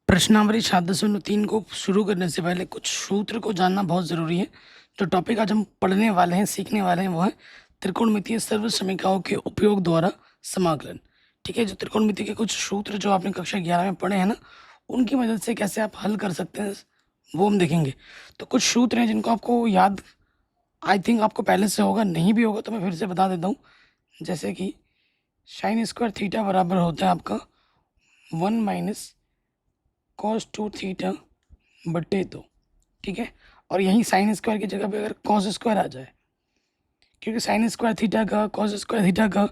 प्रश्नावली 7.3 को शुरू करने से पहले कुछ सूत्र को जानना बहुत ज़रूरी है। जो टॉपिक आज हम पढ़ने वाले हैं, सीखने वाले हैं, वो है त्रिकोणमितीय सर्वसमीकरणों के उपयोग द्वारा समाकलन। ठीक है, जो त्रिकोणमिति के कुछ सूत्र जो आपने कक्षा 11 में पढ़े हैं ना, उनकी मदद से कैसे आप हल कर सकते हैं वो हम देखेंगे। तो कुछ सूत्र हैं जिनको आपको याद, आई थिंक आपको पहले से होगा, नहीं भी होगा तो मैं फिर से बता देता हूँ। जैसे कि साइन स्क्वायर थीटा बराबर होता है आपका 1 - कॉस 2 थीटा बटे 2। ठीक है, और यहीं साइन स्क्वायर की जगह पे अगर कॉस स्क्वायर आ जाए, क्योंकि साइन स्क्वायर थीटा का, कॉस स्क्वायर थीटा का,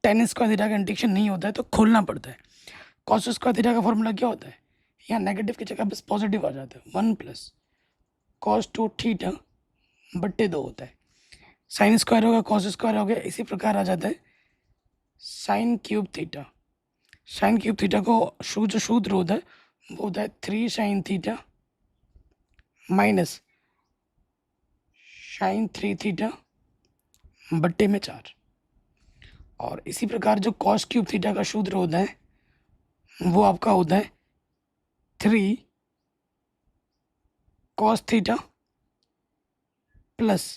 टेन स्क्वायर थीटा का इंटीग्रेशन नहीं होता है तो खोलना पड़ता है। कॉस स्क्वायर थीटा का फॉर्मूला क्या होता है? यहाँ नेगेटिव की जगह बस पॉजिटिव आ जाता है, 1 + cos 2 थीटा बट्टे 2 होता है। साइन स्क्वायर होगा, कॉस स्क्वायर हो गया, इसी प्रकार आ जाता है sine cube theta. Sine cube theta को जो सूत्र होता है वो होता है 3 sin theta minus sine 3 theta बट्टे में 4। और इसी प्रकार जो कॉस क्यूब थीटा का सूत्र होता है वो आपका होता है 3 cos theta plus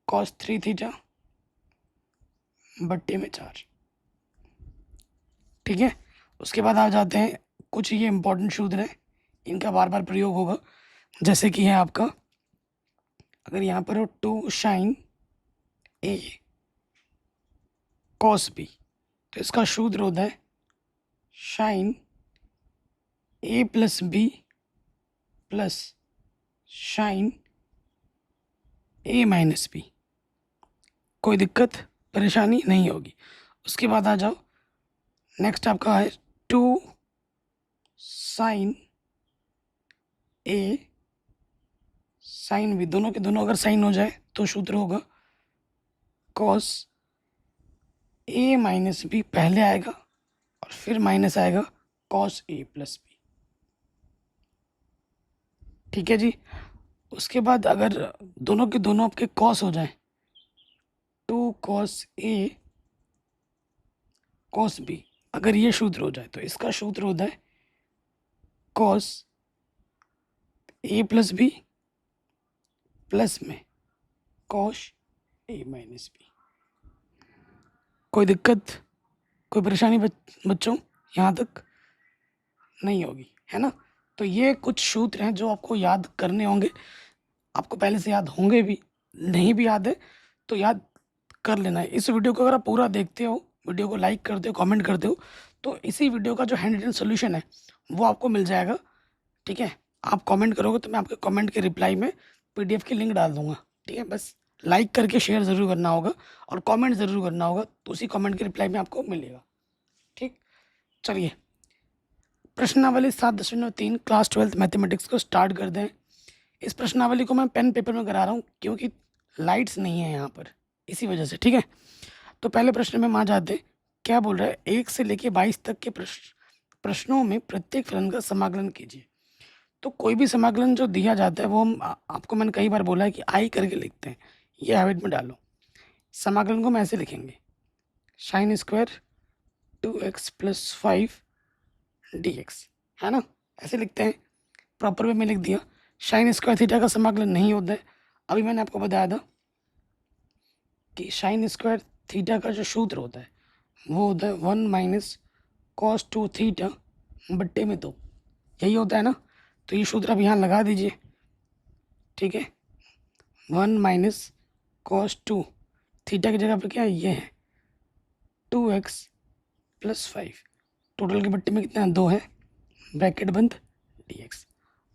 cos 3 theta बट्टे में 4। ठीक है, उसके बाद आ जाते हैं कुछ ये इंपॉर्टेंट सूत्र हैं, इनका बार बार प्रयोग होगा। जैसे कि है आपका, अगर यहाँ पर हो 2 sin A cos B, तो इसका सूत्र होता है sin A + B plus sin A - B। कोई दिक्कत परेशानी नहीं होगी। उसके बाद आ जाओ, नेक्स्ट आपका है 2 sin A sin B, दोनों के दोनों अगर साइन हो जाए तो सूत्र होगा cos A - B, पहले आएगा और फिर माइनस आएगा cos A + B। ठीक है जी। उसके बाद अगर दोनों के दोनों आपके cos हो जाए, 2 cos A cos B, अगर ये सूत्र हो जाए तो इसका सूत्र होता है cos A + B प्लस में cos A - B। कोई दिक्कत, कोई परेशानी बच्चों यहाँ तक नहीं होगी, है ना? तो ये कुछ सूत्र हैं जो आपको याद करने होंगे, आपको पहले से याद होंगे भी, नहीं भी याद है तो याद कर लेना है। इस वीडियो को अगर आप पूरा देखते हो, वीडियो को लाइक करते हो, कमेंट करते हो, तो इसी वीडियो का जो हैंड रिटन सोल्यूशन है वो आपको मिल जाएगा। ठीक है, आप कमेंट करोगे तो मैं आपके कमेंट के रिप्लाई में PDF की लिंक डाल दूंगा। ठीक है, बस लाइक करके शेयर ज़रूर करना होगा और कमेंट ज़रूर करना होगा, तो उसी कमेंट के रिप्लाई में आपको मिलेगा। ठीक, चलिए प्रश्नावली 7.3 क्लास 12th मैथमेटिक्स को स्टार्ट कर दें। इस प्रश्नावली को मैं पेन पेपर में करा रहा हूँ क्योंकि लाइट्स नहीं है यहाँ पर, इसी वजह से। ठीक है, तो पहले प्रश्न में आ जाते हैं। क्या बोल रहा है? 1 से लेके 22 तक के प्रश्नों में प्रत्येक फलन का समाकलन कीजिए। तो कोई भी समाकलन जो दिया जाता है वो हम आपको मैंने कई बार बोला है कि आई करके लिखते हैं, ये हैबिट में डालो। समाकलन को हम ऐसे लिखेंगे, साइन स्क्वायर 2x + 5 dx, है ना? ऐसे लिखते हैं, प्रॉपर वे में लिख दिया। साइन स्क्वायर थीटा का समाकलन नहीं होता है, अभी मैंने आपको बताया था कि साइन स्क्वायर थीटा का जो सूत्र होता है वो होता है 1 - cos 2 थीटा बट्टे में 2, यही होता है ना? तो ये सूत्र आप यहाँ लगा दीजिए। ठीक है, 1 - cos 2 थीटा की जगह पर क्या है? ये है 2x + 5, टोटल के बट्टे में कितना है? 2 है, ब्रैकेट बंद, dx।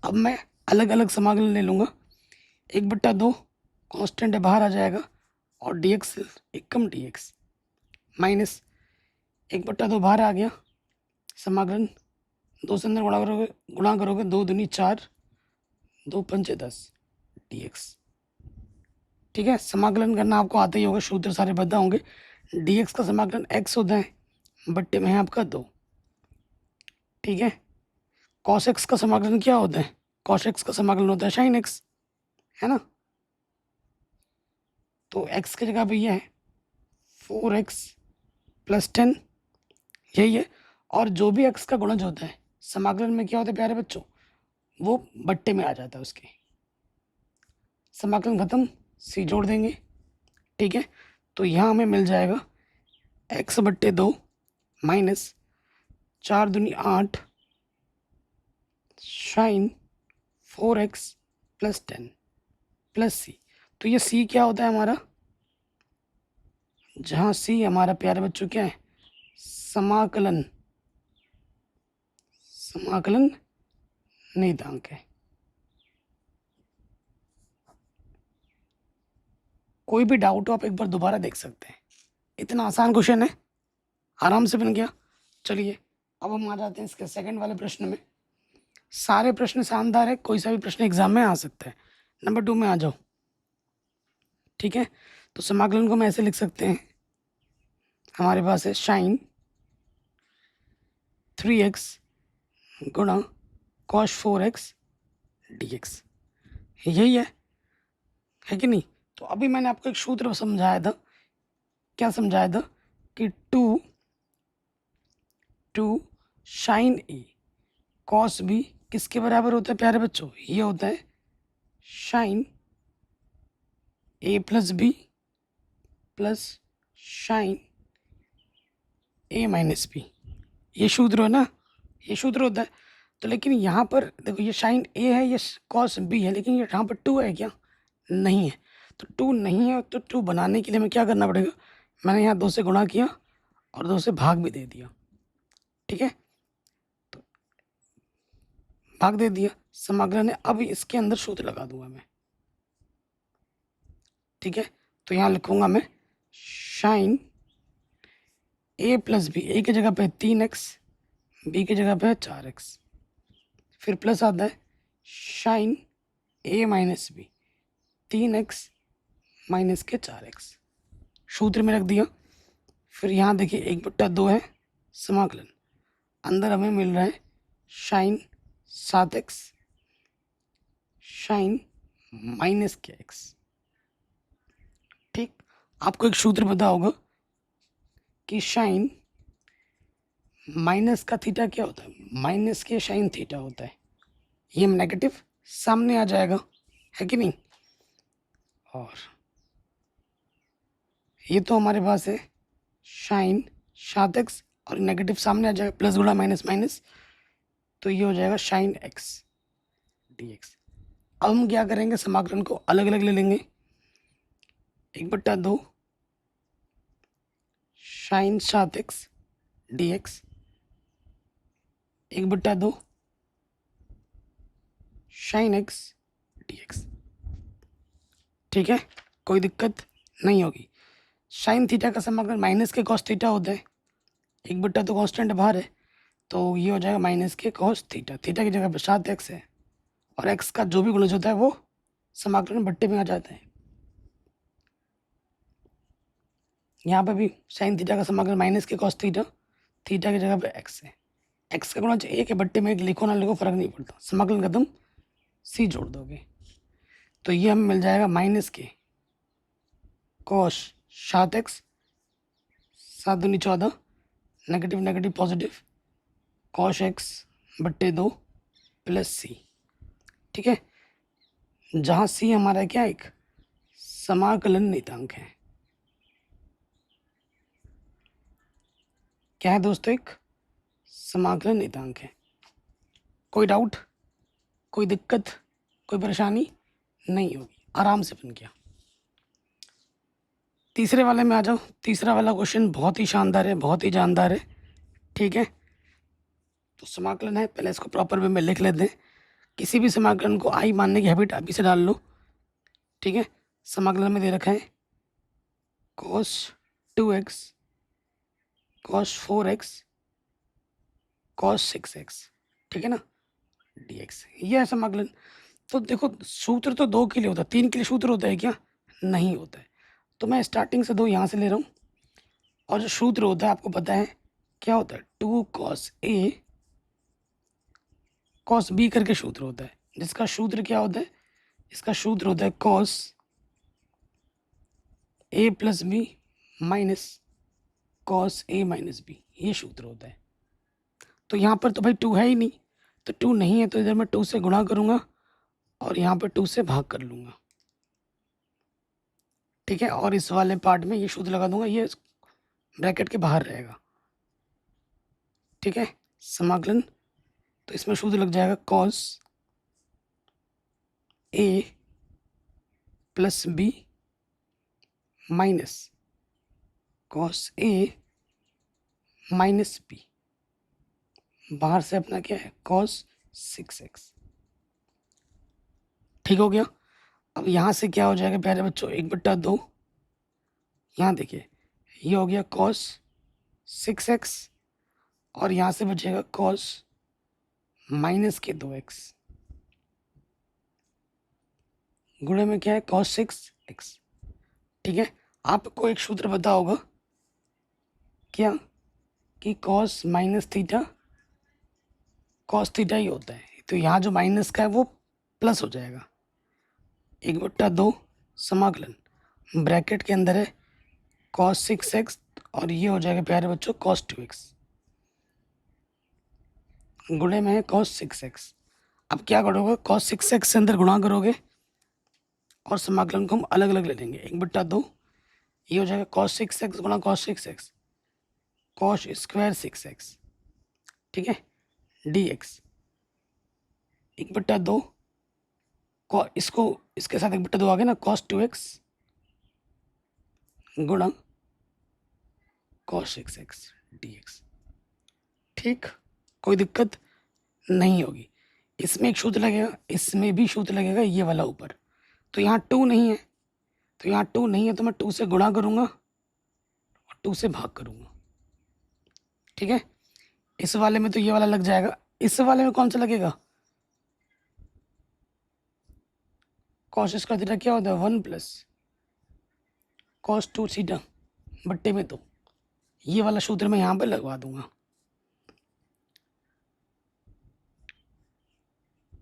अब मैं अलग अलग समाकलन ले लूँगा, 1/2 कांस्टेंट है, बाहर आ जाएगा, और dx एकम dx माइनस 1/2 बाहर आ गया, समाकलन 2 से अंदर गुणा करोगे 2 दूनी 4, 2 पंचे 10 dx। ठीक है, समाकलन करना आपको आता ही होगा, सूत्र सारे पता होंगे। dx का समाकलन x होता है, बट्टे में है आपका 2। ठीक है, cos x का समाकलन क्या होता है? cos x का समाकलन होता है sin x, है ना? तो x की जगह पे ये है 4x + 10, यही है। और जो भी x का गुणज होता है समाकलन में क्या होता है प्यारे बच्चों, वो बट्टे में आ जाता है उसके। समाकलन खत्म, सी जोड़ देंगे, ठीक है। तो यहाँ हमें मिल जाएगा x/2 माइनस 4 दूनी 8 साइन 4x प्लस 10 प्लस सी। तो ये सी क्या होता है हमारा, जहाँ सी हमारा प्यारे बच्चों क्या है, समाकलन, समाकलन नियतांक है। कोई भी डाउट हो आप एक बार दोबारा देख सकते हैं, इतना आसान क्वेश्चन है, आराम से बन गया। चलिए अब हम आ जाते हैं इसके सेकंड वाले प्रश्न में। सारे प्रश्न शानदार है, कोई सा भी प्रश्न एग्जाम में आ सकता है। नंबर 2 में आ जाओ, ठीक है। तो समाकलन को हम ऐसे लिख सकते हैं, हमारे पास है साइन 3x गुणा कॉस 4x dx, यही है कि नहीं। तो अभी मैंने आपको एक सूत्र समझाया था, क्या समझाया था कि टू साइन ए कॉस बी किसके बराबर होता है प्यारे बच्चों, ये होता है sine A plus B plus sine A minus B. ये सूत्र है ना, ये सूत्र होता है। तो लेकिन यहाँ पर देखो ये साइन ए है, ये कॉस बी है, लेकिन ये यहाँ पर 2 है क्या, नहीं है। तो 2 नहीं है, तो 2 बनाने के लिए हमें क्या करना पड़ेगा, मैंने यहाँ 2 से गुणा किया और 2 से भाग भी दे दिया, ठीक है। तो भाग दे दिया, समाकलन है। अब इसके अंदर सूत्र लगा दूंगा मैं, ठीक है। तो यहाँ लिखूंगा मैं साइन ए प्लस बी, ए की जगह पे 3x, बी की जगह पे है 4x, फिर प्लस आता है sine A minus B 3x minus के 4x, सूत्र में रख दिया। फिर यहाँ देखिए 1/2 है समाकलन, अंदर हमें मिल रहा है साइन 7x साइन माइनस के x, ठीक। आपको एक सूत्र पता होगा कि साइन माइनस का थीटा क्या होता है, माइनस के साइन थीटा होता है। ये नेगेटिव सामने आ जाएगा, है कि नहीं। और ये तो हमारे पास है साइन 7x और नेगेटिव सामने आ जाएगा, प्लस गुणा माइनस माइनस, तो ये हो जाएगा साइन x dx। अब हम क्या करेंगे, समाकलन को अलग अलग ले लेंगे। 1/2 sine 7x dx, 1/2 sine x dx, ठीक है, कोई दिक्कत नहीं होगी। साइन थीटा का समाकलन माइनस के कॉस थीटा होता है, 1/2 कांस्टेंट बाहर है, तो ये हो जाएगा माइनस के कॉस थीटा, थीटा की जगह पर 7x है, और x का जो भी गुणज होता है वो समाकलन बट्टे में आ जाता है। यहाँ पे भी साइन थीटा का समाकलन माइनस के कॉस थीटा, थीटा की जगह पे x है, x का गुणज 1 है, बट्टे में 1 लिखो ना लिखो फर्क नहीं पड़ता, समाकलन खत्म, सी जोड़ दोगे तो ये हमें मिल जाएगा माइनस के कॉस 7x 7 दूनी 14, negative negative positive, cos x/2 plus C, ठीक है। जहाँ सी हमारा क्या एक समाकलन नियतांक है, क्या है दोस्तों, एक समाकलन नियतांक है। कोई डाउट, कोई दिक्कत, कोई परेशानी नहीं होगी, आराम से बन गया। तीसरे वाले में आ जाओ। तीसरा वाला क्वेश्चन बहुत ही शानदार है, बहुत ही जानदार है, ठीक है। तो समाकलन है, पहले इसको प्रॉपर वे में लिख लेते हैं। किसी भी समाकलन को आई मानने की हैबिट अभी से डाल लो, ठीक है। समाकलन में दे रखा है cos 2x cos 4x cos 6x, ठीक है ना, dx, ये है समाकलन। तो देखो सूत्र तो 2 के लिए होता है, 3 के लिए सूत्र होता है क्या, नहीं होता है। तो मैं स्टार्टिंग से 2 यहाँ से ले रहा हूँ, और जो सूत्र होता है आपको पता है क्या होता है, 2 cos a cos b करके सूत्र होता है, जिसका सूत्र क्या होता है, इसका सूत्र होता है cos a plus B minus cos a minus B, ये सूत्र होता है। तो यहाँ पर तो भाई 2 है ही नहीं, तो 2 नहीं है तो इधर मैं 2 से गुणा करूँगा और यहाँ पर 2 से भाग कर लूँगा। ठीक है, और इस वाले पार्ट में ये सूत्र लगा दूंगा, ये ब्रैकेट के बाहर रहेगा। ठीक है, समाकलन, तो इसमें सूत्र लग जाएगा cos a plus B minus cos a minus B, बाहर से अपना क्या है cos 6x। ठीक हो गया। अब यहाँ से क्या हो जाएगा प्यारे बच्चों, 1/2, यहाँ देखिए ये हो गया cos 6x और यहाँ से बचेगा cos माइनस के 2x, गुणे में क्या है cos 6x। ठीक है, आपको एक सूत्र पता होगा क्या कि cos minus theta cos theta ही होता है, तो यहाँ जो माइनस का है वो प्लस हो जाएगा। 1/2 समाकलन, ब्रैकेट के अंदर है cos 6x और ये हो जाएगा प्यारे बच्चों cos 2x, गुणे में है cos 6x। अब क्या करोगे, cos 6x से अंदर गुणा करोगे और समाकलन को हम अलग अलग ले लेंगे। 1/2 ये हो जाएगा cos 6x गुणा cos 6x, cos square 6x। ठीक है, dx 1/2, इसको इसके साथ 1/2 आ गया ना, cos 2x गुणा cos 6x dx। ठीक, कोई दिक्कत नहीं होगी। इसमें एक सूत्र लगेगा, इसमें भी सूत्र लगेगा, ये वाला ऊपर। तो यहाँ 2 नहीं है, तो यहाँ 2 नहीं है तो मैं 2 से गुणा करूँगा और 2 से भाग करूँगा। ठीक है, इस वाले में तो ये वाला लग जाएगा, इस वाले में कौन सा लगेगा, cos स्क्वायर थीटा क्या होता है 1 प्लस cos 2 थीटा बट्टे में, तो ये वाला सूत्र मैं यहाँ पे लगवा दूंगा।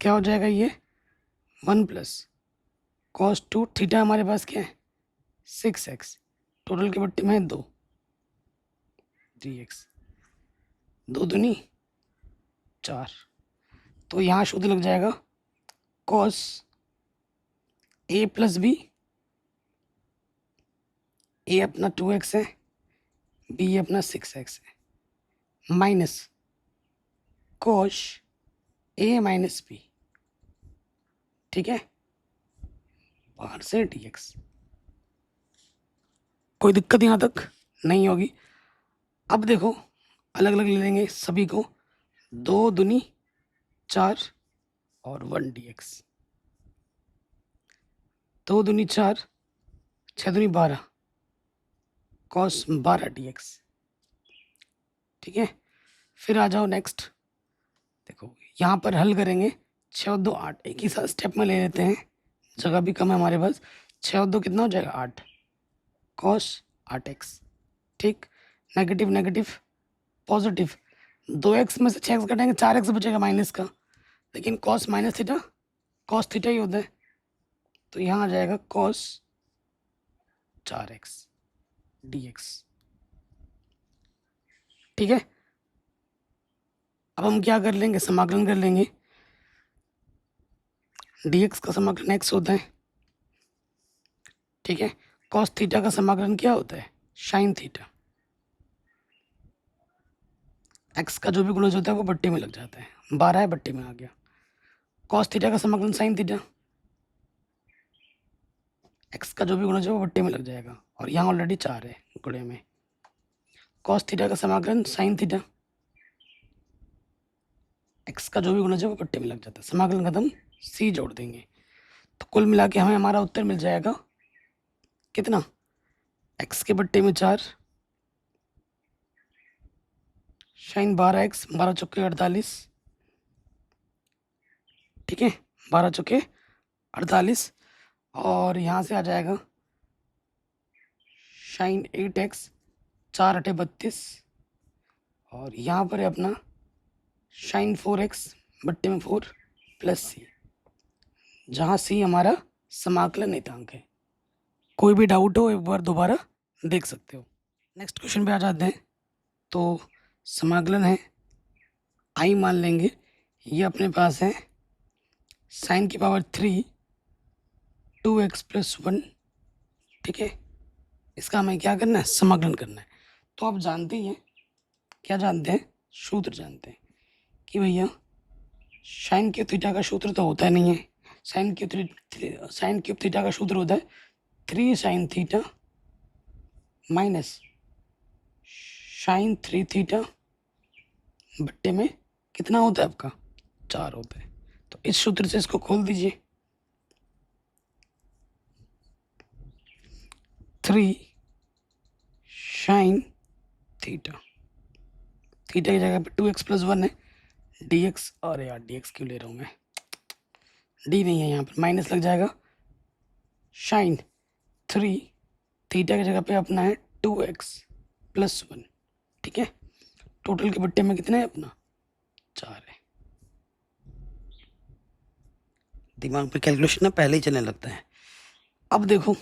क्या हो जाएगा ये 1 प्लस cos 2 थीटा, हमारे पास क्या है 6x, टोटल के बट्टे में है 2 3x, 2 दूनी 4, तो यहाँ सूत्र लग जाएगा cos a plus B, a अपना 2x है, b अपना 6x है, minus cos a minus B. ठीक है, बाहर से dx। कोई दिक्कत यहाँ तक नहीं होगी। अब देखो अलग अलग ले लेंगे सभी को, 2 दूनी 4 और 1 dx, 2 दूनी 4, 6 दूनी 12 cos 12 dx। ठीक है, फिर आ जाओ नेक्स्ट, देखो यहाँ पर हल करेंगे 6 और 2 8, एक ही साथ स्टेप में ले लेते हैं, जगह भी कम है हमारे पास। 6 और 2 कितना हो जाएगा 8 cos 8x। ठीक, नेगेटिव नेगेटिव पॉजिटिव, 2x में से 6x कटेंगे 4x बचेगा माइनस का, लेकिन cos minus theta cos theta ही होता है, तो यहाँ आ जाएगा cos 4x dx। ठीक है, अब हम क्या कर लेंगे, समाकलन कर लेंगे। dx का समाकलन x होता है। ठीक है, cos थीटा का समाकलन क्या होता है sin थीटा, x का जो भी गुणज होता है वो बट्टे में लग जाता है, 12 है बट्टे में आ गया। cos थीटा का समाकलन sin थीटा, x का जो भी गुणज है वो बट्टे में लग जाएगा, और यहाँ ऑलरेडी 4 है गुणे में। cos थीटा का समाकलन sin थीटा, x का जो भी गुणज है वो बट्टे में लग जाता है, समाकलन खत्म, c जोड़ देंगे, तो कुल मिला के हमें हमारा उत्तर मिल जाएगा कितना, x के बट्टे में 4 sin 12x, 12 चौके 48। ठीक है, 12 चौके 48, और यहाँ से आ जाएगा sin 8x, 4 8 32, और यहाँ पर है अपना sin 4x बट्टे में 4 प्लस c, जहाँ c हमारा समाकलन नियतांक है। कोई भी डाउट हो एक बार दोबारा देख सकते हो। नेक्स्ट क्वेश्चन पे आ जाते हैं। तो समाकलन है आई मान लेंगे, ये अपने पास है साइन की पावर 3 2x प्लस 1, ठीक है। इसका हमें क्या करना है, समाकलन करना है। तो आप जानते ही हैं, क्या जानते हैं, सूत्र जानते हैं कि भैया साइन क्यूब थीटा का सूत्र तो होता नहीं है, साइन क्यूब थीटा का सूत्र होता है 3 sine theta minus sine 3 theta बट्टे में कितना होता है आपका 4 होता है। तो इस सूत्र से इसको खोल दीजिए, 3 साइन थीटा, थीटा की जगह पे 2x प्लस 1 है, dx, और यार dx क्यों ले रहा हूँ मैं, डी नहीं है यहाँ पर, माइनस लग जाएगा, साइन 3 थीटा की जगह पे अपना है 2x प्लस 1, ठीक है। टोटल के बट्टे में कितना है अपना 4 है। दिमाग पे कैलकुलेशन ना पहले ही चलने लगता है। अब देखो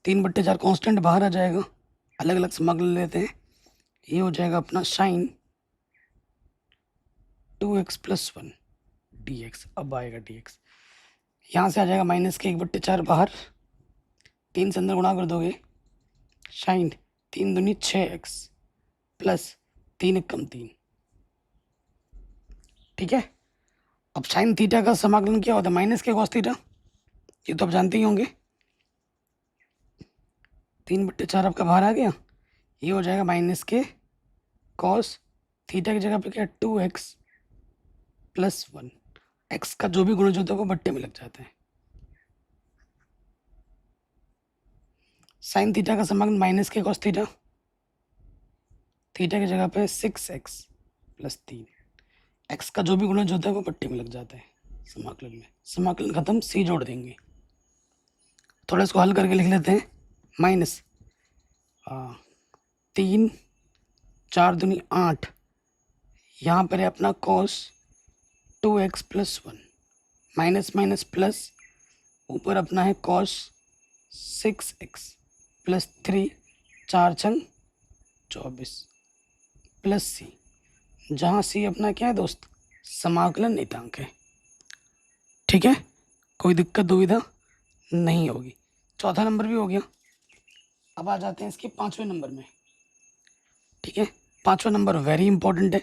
3/4 कांस्टेंट बाहर आ जाएगा, अलग अलग समाकलन लेते हैं। ये हो जाएगा अपना साइन 2x प्लस 1 dx, अब आएगा dx, यहाँ से आ जाएगा माइनस के 1/4 बाहर, 3 से अंदर गुणा कर दोगे, साइन 3 दूनी 6x प्लस 3 कम 3, ठीक है। अब साइन थीटा का समाकलन क्या होता है, माइनस के कॉस थीटा, ये तो आप जानते ही होंगे। 3/4 आपका बाहर आ गया, ये हो जाएगा माइनस के कॉस थीटा की जगह पे क्या 2x प्लस 1, एक्स का जो भी गुणज होता है वो बट्टे में लग जाता है। साइन थीटा का समाकलन माइनस के कॉस थीटा, थीटा की जगह पे 6x प्लस 3, एक्स का जो भी गुणज होता है वो बट्टे में लग जाता है समाकलन में। समाकलन खत्म, सी जोड़ देंगे। थोड़ा इसको हल करके लिख लेते हैं, माइनस 3 4 दूनी 8, यहाँ पर है अपना cos 2x plus 1, minus minus plus, ऊपर अपना है कॉस 6x प्लस 3, 4 छंग 24 प्लस सी, जहाँ सी अपना क्या है दोस्त, समाकलन नियतांक है, ठीक है। कोई दिक्कत दुविधा नहीं होगी। चौथा नंबर भी हो गया। अब आ जाते हैं इसके 5वें नंबर में, ठीक है। 5वां नंबर वेरी इंपॉर्टेंट है,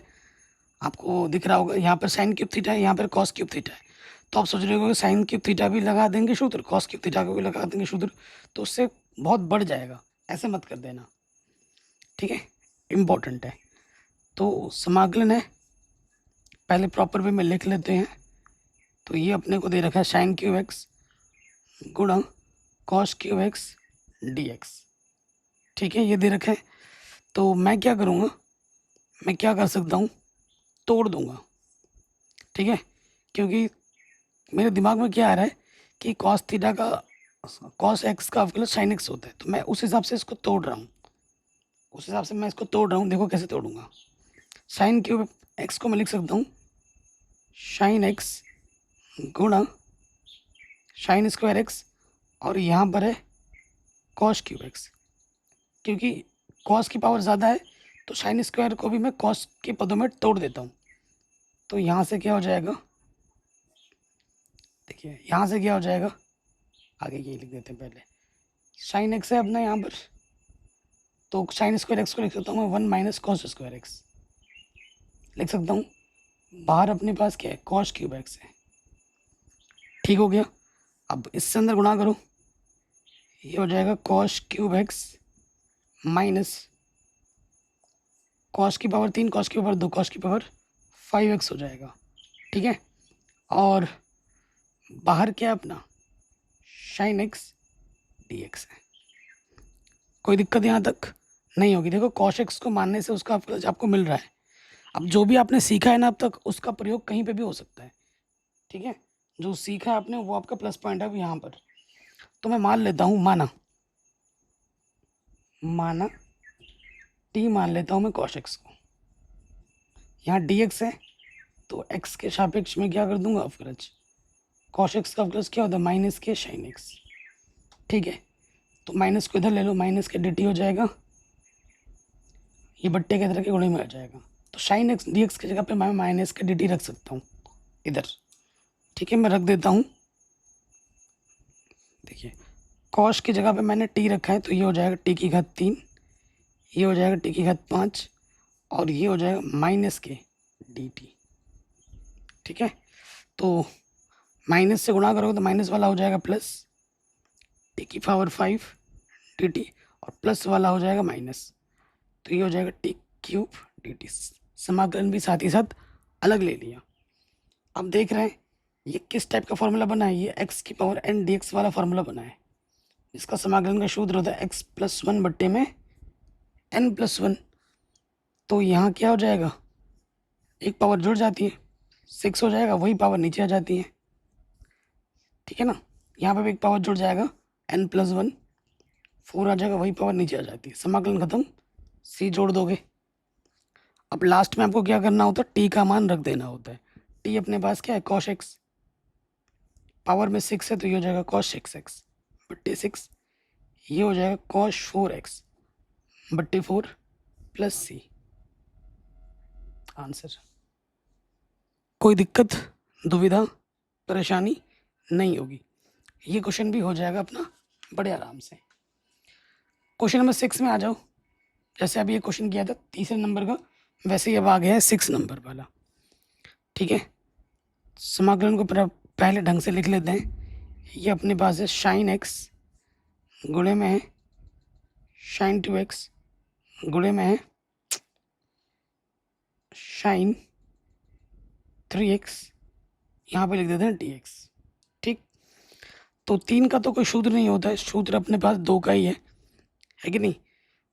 आपको दिख रहा होगा यहाँ पर साइन क्यूब थीटा है, यहाँ पर कॉस क्यूब थीटा है। तो आप सोच रहे हो कि साइन क्यूब थीटा भी लगा देंगे सूत्र, कॉस क्यूब थीटा को भी लगा देंगे सूत्र, तो उससे बहुत बढ़ जाएगा, ऐसे मत कर देना, ठीक है, इम्पोर्टेंट है। तो समाकलन है, पहले प्रॉपर वे में लिख लेते हैं। तो ये अपने को दे रखा है साइन क्यूब एक्स गुणा cos cube x D x, ठीक है, ये दे रखा है। तो मैं क्या करूँगा, मैं क्या कर सकता हूँ, तोड़ दूंगा, ठीक है, क्योंकि मेरे दिमाग में क्या आ रहा है कि कॉस थीटा का कॉस एक्स का अवकलन साइन एक्स होता है, तो मैं उस हिसाब से इसको तोड़ रहा हूँ, उस हिसाब से मैं इसको तोड़ रहा हूँ। देखो कैसे तोड़ूंगा, साइन क्यूब एक्स को मैं लिख सकता हूँ साइन एक्स गुणा साइन स्क्वायर एक्स, और यहाँ पर है कॉस क्यूब एक्स, क्योंकि कॉस की पावर ज़्यादा है तो साइन स्क्वायर को भी मैं कॉस के पदों में तोड़ देता हूँ। तो यहाँ से क्या हो जाएगा, देखिए यहाँ से क्या हो जाएगा, आगे ये लिख देते हैं पहले, साइन एक्स है अपना यहाँ पर, तो साइन स्क्वायर एक्स को लिख सकता हूँ मैं 1 माइनस कॉस स्क्वायर एक्स लिख सकता हूँ। बाहर अपने पास क्या है, कॉस क्यूब एक्स है, ठीक हो गया। अब इससे अंदर गुणा करो, ये हो जाएगा cos cube x minus cos की पावर 3, कॉस की पावर 2, कॉस की पावर 5x हो जाएगा, ठीक है। और बाहर क्या है अपना साइन एक्स डी एक्स है, कोई दिक्कत यहाँ तक नहीं होगी। देखो कॉस एक्स को मानने से उसका आपको मिल रहा है। अब जो भी आपने सीखा है ना अब तक, उसका प्रयोग कहीं पे भी हो सकता है, ठीक है। जो सीखा है आपने वो आपका प्लस पॉइंट है अब यहाँ पर। तो मैं मान लेता हूँ, माना टी मान लेता हूँ मैं कॉस एक्स को, यहाँ डी एक्स है तो एक्स के सापेक्ष में क्या कर दूंगा अवकलज, कॉस एक्स का अवकलज क्या होता है माइनस के साइन एक्स, ठीक है। तो माइनस को इधर ले लो, माइनस के डी टी हो जाएगा, ये बट्टे के तरह के गुणे में आ जाएगा। तो साइन एक्स डी एक्स की जगह पे मैं माइनस का डी टी रख सकता हूँ इधर। ठीक है, मैं रख देता हूँ। देखिए कॉश की जगह पे मैंने टी रखा है, तो ये हो जाएगा टी की घात 3, ये हो जाएगा टी की घात 5, और ये हो जाएगा माइनस के डी टी। ठीक है, तो माइनस से गुणा करोगे तो माइनस वाला हो जाएगा प्लस टी की पावर 5 डी टी, और प्लस वाला हो जाएगा माइनस, तो ये हो जाएगा टी क्यूब डी टी। समाकलन भी साथ ही साथ अलग ले लिया। अब देख रहे हैं ये किस टाइप का फॉर्मूला बना है, ये एक्स की पावर एन डी एक्स वाला फॉर्मूला बना है। इसका समाकलन का सूत्र होता है एक्स प्लस 1 बट्टे में एन प्लस 1। तो यहाँ क्या हो जाएगा, एक पावर जुड़ जाती है, 6 हो जाएगा, वही पावर नीचे आ जाती है। ठीक है ना, यहाँ पे भी एक पावर जुड़ जाएगा एन प्लस 1, 4 आ जाएगा, वही पावर नीचे आ जाती है। समाकलन खत्म, सी जोड़ दोगे। अब लास्ट में आपको क्या करना होता है, टी का मान रख देना होता है। टी अपने पास क्या है, कॉश एक्स, पावर में 6 है तो ये हो जाएगा कॉश 6x बट्टे 6, ये हो जाएगा कॉश 4x बट्टे 4 प्लस सी। आंसर। कोई दिक्कत, दुविधा, परेशानी नहीं होगी। ये क्वेश्चन भी हो जाएगा अपना बड़े आराम से। क्वेश्चन नंबर 6 में आ जाओ। जैसे अभी ये क्वेश्चन किया था तीसरे नंबर का, वैसे ही अब आ गया है 6 नंबर वाला। ठीक है, समाकलन को पहले ढंग से लिख लेते हैं। ये अपने पास है साइन एक्स गुणे में है साइन 2x गुणे में है साइन 3x, यहाँ पे लिख देते हैं dx। ठीक, तो 3 का तो कोई सूत्र नहीं होता है, सूत्र अपने पास 2 का ही है कि नहीं।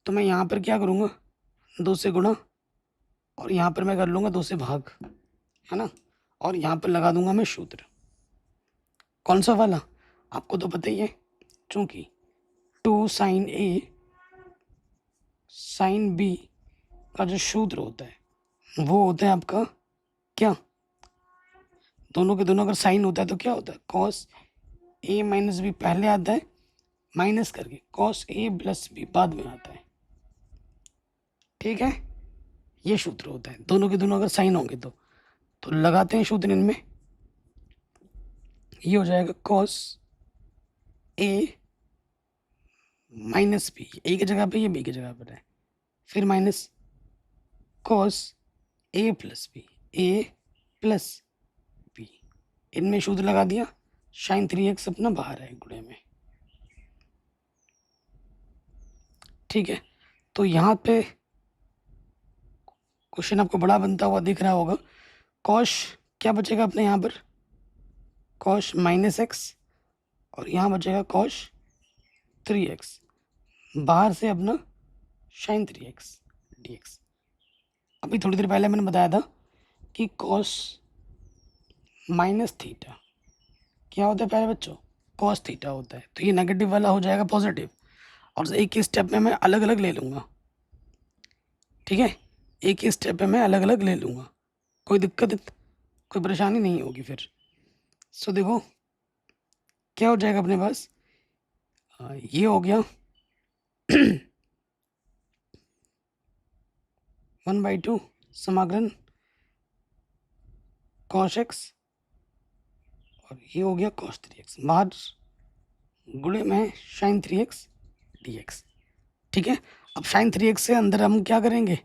तो मैं यहाँ पर क्या करूँगा, 2 से गुणा, और यहाँ पर मैं कर लूँगा 2 से भाग, है ना, और यहाँ पर लगा दूंगा मैं सूत्र। कौन सा वाला, आपको तो पता ही है, चूँकि 2 साइन ए साइन बी का जो सूत्र होता है वो होता है आपका क्या, दोनों के दोनों अगर साइन होता है तो क्या होता है, कॉस ए माइनस बी पहले आता है, माइनस करके कॉस ए प्लस बी बाद में आता है। ठीक है, ये सूत्र होता है, दोनों के दोनों अगर साइन होंगे तो लगाते हैं सूत्र इनमें। ये हो जाएगा कॉस ए माइनस बी, ए की जगह पे ये बी की जगह पर है, फिर माइनस कॉस ए प्लस बी, ए प्लस बी, इनमें सूत्र लगा दिया, साइन 3x अपना बाहर है गुणे में। ठीक है, तो यहाँ पे क्वेश्चन आपको बड़ा बनता हुआ दिख रहा होगा। कॉश क्या बचेगा अपने यहाँ पर, कॉश माइनस एक्स, और यहाँ बचेगा कॉश 3x, बाहर से अपना साइन 3x dx। अभी थोड़ी देर पहले मैंने बताया था कि कॉस माइनस थीटा क्या होता है प्यारे बच्चों, कॉस थीटा होता है, तो ये नेगेटिव वाला हो जाएगा पॉजिटिव, और एक ही स्टेप में मैं अलग अलग ले लूँगा। ठीक है, एक ही स्टेप में मैं अलग अलग ले लूँगा, कोई दिक्कत कोई परेशानी नहीं होगी फिर। सो देखो क्या हो जाएगा अपने पास, ये हो गया 1/2 समाकलन कॉस एक्स, और ये हो गया कॉस 3x, बाहर गुणे में साइन 3x dx। ठीक है, अब साइन 3x से अंदर हम क्या करेंगे,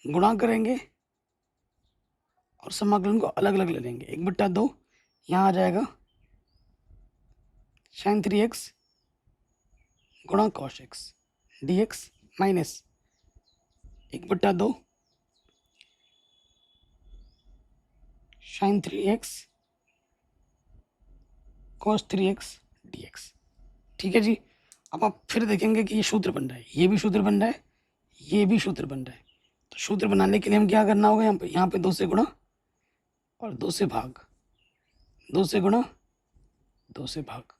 गुणा करेंगे, और समाकलन को अलग अलग ले लेंगे। 1/2 यहाँ आ जाएगा साइन 3x गुणा cos X dx minus 1/2 sine 3x cos 3x dx। ठीक है जी, अब आप फिर देखेंगे कि ये सूत्र बन रहा है, ये भी सूत्र बन रहा है, ये भी सूत्र बन रहा है। तो सूत्र बनाने के लिए हम क्या करना होगा, यहाँ पे 2 से गुणा और 2 से भाग, 2 से गुणा 2 से भाग,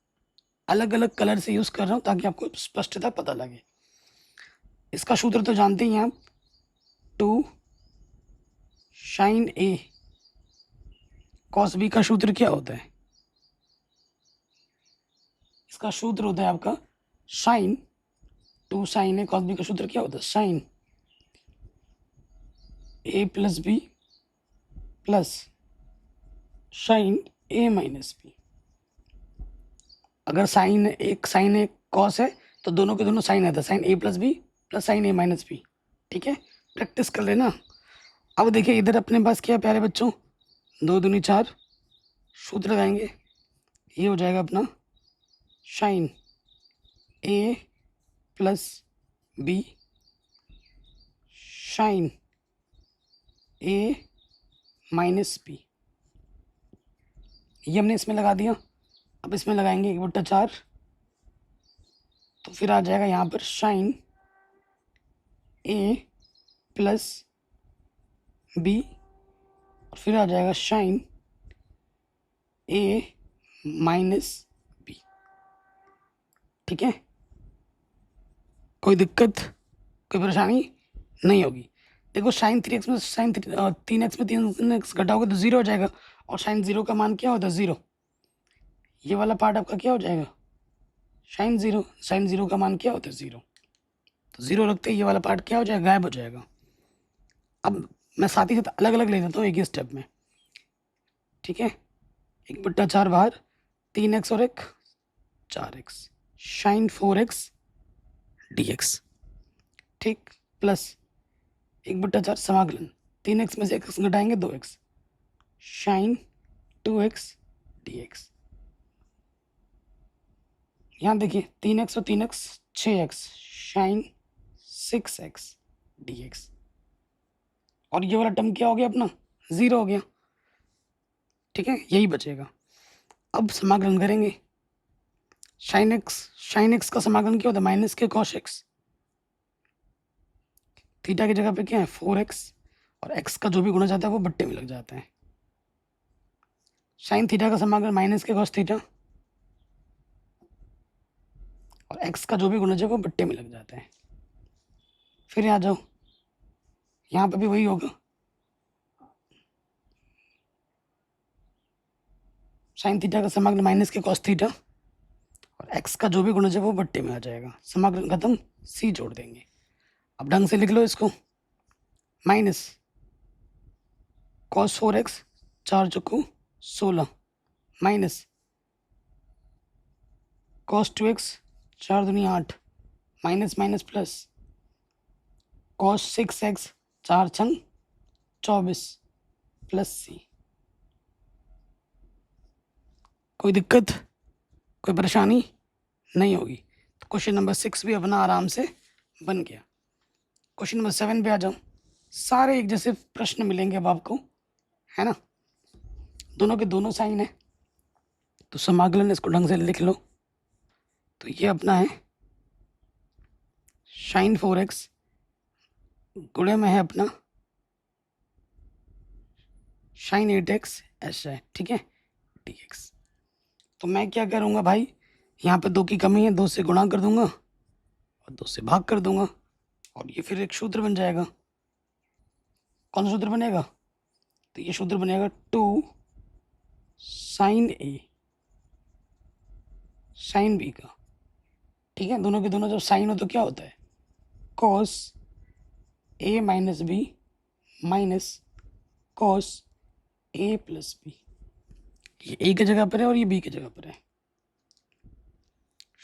अलग अलग कलर से यूज़ कर रहा हूँ ताकि आपको स्पष्टता पता लगे। इसका सूत्र तो जानते ही हैं आप, 2 साइन ए कॉस बी का सूत्र क्या होता है, इसका सूत्र होता है आपका साइन 2 साइन ए कॉस बी का सूत्र क्या होता है, sine A plus B plus sine A minus B. अगर साइन एक कॉस है तो दोनों के दोनों साइन आता है, sine A plus B plus sine A minus B. ठीक है, प्रैक्टिस कर लेना। अब देखिए इधर अपने पास क्या है प्यारे बच्चों, 2 दूनी 4, सूत्र लगाएंगे। ये हो जाएगा अपना sign A plus B sign A minus B, ये हमने इसमें लगा दिया। अब इसमें लगाएंगे 1/4, तो फिर आ जाएगा यहाँ पर साइन ए प्लस बी और फिर आ जाएगा साइन ए माइनस बी। ठीक है, कोई दिक्कत कोई परेशानी नहीं होगी। देखो साइन 3x में साइन 3x में 3x घटाओगे तो 0 हो जाएगा, और साइन 0 का मान क्या होता है 0। ये वाला पार्ट आपका क्या हो जाएगा साइन 0, साइन 0 का मान क्या होता है 0, तो 0 रखते ही ये वाला पार्ट क्या हो जाएगा, गायब हो जाएगा। अब मैं साथ ही साथ अलग अलग ले लेता हूँ एक ही स्टेप में। ठीक है, 1/4 बाहर, 3x और 1 4x साइन 4x dx। ठीक, प्लस 1/4 समाकलन 3x में से x घटाएंगे 2x साइन 2x dx। यहाँ देखिए 3x और 3x 6x sign 6x dx। और ये वाला टर्म क्या हो गया अपना 0 हो गया। ठीक है, यही बचेगा। अब समाकलन करेंगे, साइन x का समाकलन क्या होता है माइनस के कॉस x, थीटा की जगह पे क्या है 4x, और x का जो भी गुणा जाता है वो बट्टे में लग जाता है। साइन थीटा का समाकलन माइनस के कॉस थीटा, और x का जो भी गुणज है वो बट्टे में लग जाता है। फिर आ जाओ, यहाँ पे भी वही होगा, साइन थीटा का समाकलन माइनस के कॉस थीटा, और x का जो भी गुणज है वो बट्टे में आ जाएगा। समाकलन खत्म, c जोड़ देंगे। अब ढंग से लिख लो इसको, माइनस कॉस 4x 4 चौको 16 माइनस कॉस 2x 4 दूनी 8 minus minus plus cos 6x 4 छंग 24 प्लस सी। कोई दिक्कत कोई परेशानी नहीं होगी। तो क्वेश्चन नंबर 6 भी अपना आराम से बन गया। क्वेश्चन नंबर 7 पे आ जाओ। सारे एक जैसे प्रश्न मिलेंगे अब आपको, है ना, दोनों के दोनों साइन है, तो समाकलन इसको ढंग से लिख लो। तो ये अपना है साइन 4x गुणे में है अपना साइन 8x ऐसा है। ठीक है, dx। तो मैं क्या करूँगा भाई, यहाँ पे 2 की कमी है, 2 से गुणा कर दूंगा और 2 से भाग कर दूंगा, और ये फिर एक सूत्र बन जाएगा। कौन सा सूत्र बनेगा, तो ये सूत्र बनेगा 2 साइन ए साइन बी का। ठीक है, दोनों के दोनों जब साइन हो तो क्या होता है cos A minus B minus cos A plus B. ये ए की जगह पर है और ये बी की जगह पर है।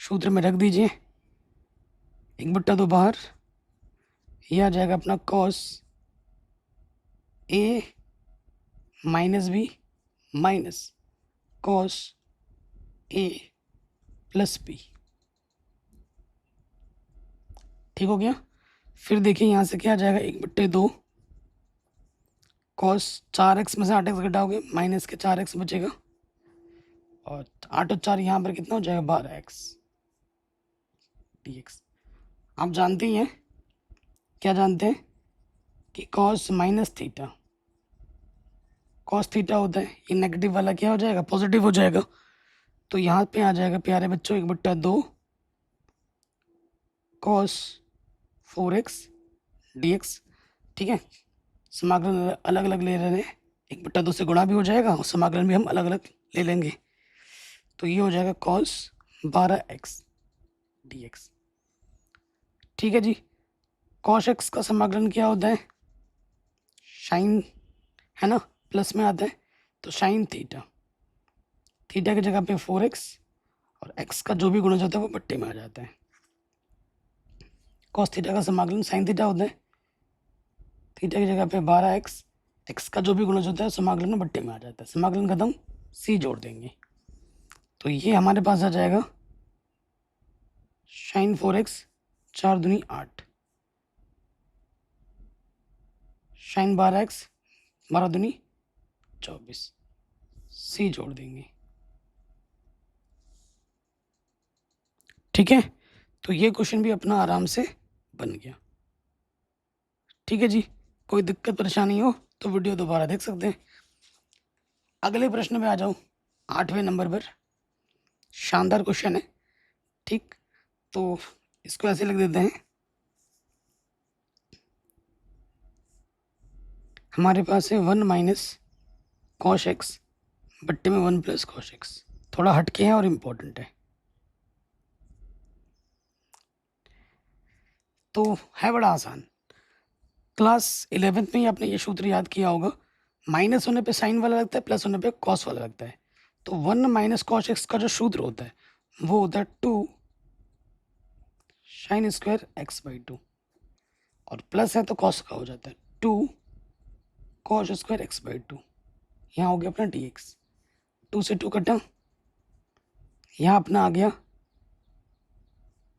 सूत्र में रख दीजिए, 1/2 बाहर, ये आ जाएगा अपना cos A minus B minus cos A plus B. ठीक हो गया। फिर देखिए यहाँ से क्या आ जाएगा 1/2 कॉस 4x में से 8x घटाओगे माइनस के 4x बचेगा, और 8 और 4 यहाँ पर कितना हो जाएगा 12x dx। आप जानते ही हैं, क्या जानते हैं कि cos minus theta cos theta होता है, ये नेगेटिव वाला क्या हो जाएगा पॉजिटिव हो जाएगा। तो यहाँ पे आ जाएगा प्यारे बच्चों 1/2 कॉस 4x dx। ठीक है, समाकलन अलग अलग ले रहे हैं, 1/2 से गुणा भी हो जाएगा और समाकलन भी हम अलग अलग ले लेंगे। तो ये हो जाएगा कॉस 12x dx। ठीक है जी, कॉस x का समाकलन क्या होता है साइन है ना, प्लस में आता है तो साइन थीटा, थीटा की जगह पे 4x और x का जो भी गुणज होता है वो बट्टे में आ जाता है। कॉस थीटा का समाकलन साइन थीटा होता है, थीटा की जगह पे 12x, x का जो भी गुणज होता है समाकलन में बट्टे में आ जाता है। समाकलन खत्म, c जोड़ देंगे तो ये हमारे पास आ जाएगा साइन 4x 4 दूनी 8, साइन 12x 12 दूनी 24, c जोड़ देंगे। ठीक है, तो ये क्वेश्चन भी अपना आराम से बन गया। ठीक है जी, कोई दिक्कत परेशानी हो तो वीडियो दोबारा देख सकते हैं। अगले प्रश्न पे आ जाओ, 8वें नंबर पर। शानदार क्वेश्चन है, ठीक, तो इसको ऐसे लिख देते हैं। हमारे पास है 1 माइनस कॉश एक्स बट्टे में 1 प्लस कॉश एक्स। थोड़ा हटके है और इम्पोर्टेंट है, तो है बड़ा आसान। क्लास 11th में ही आपने ये सूत्र याद किया होगा, माइनस होने पे साइन वाला लगता है, प्लस होने पे कॉस वाला लगता है। तो 1 माइनस कॉस एक्स का जो सूत्र होता है वो होता है 2 साइन स्क्वायर एक्स बाई 2, और प्लस है तो कॉस का हो जाता है 2 कॉस स्क्वायर एक्स बाई 2। यहाँ हो गया अपना डी एक्स, 2 से 2 कटा, यहाँ अपना आ गया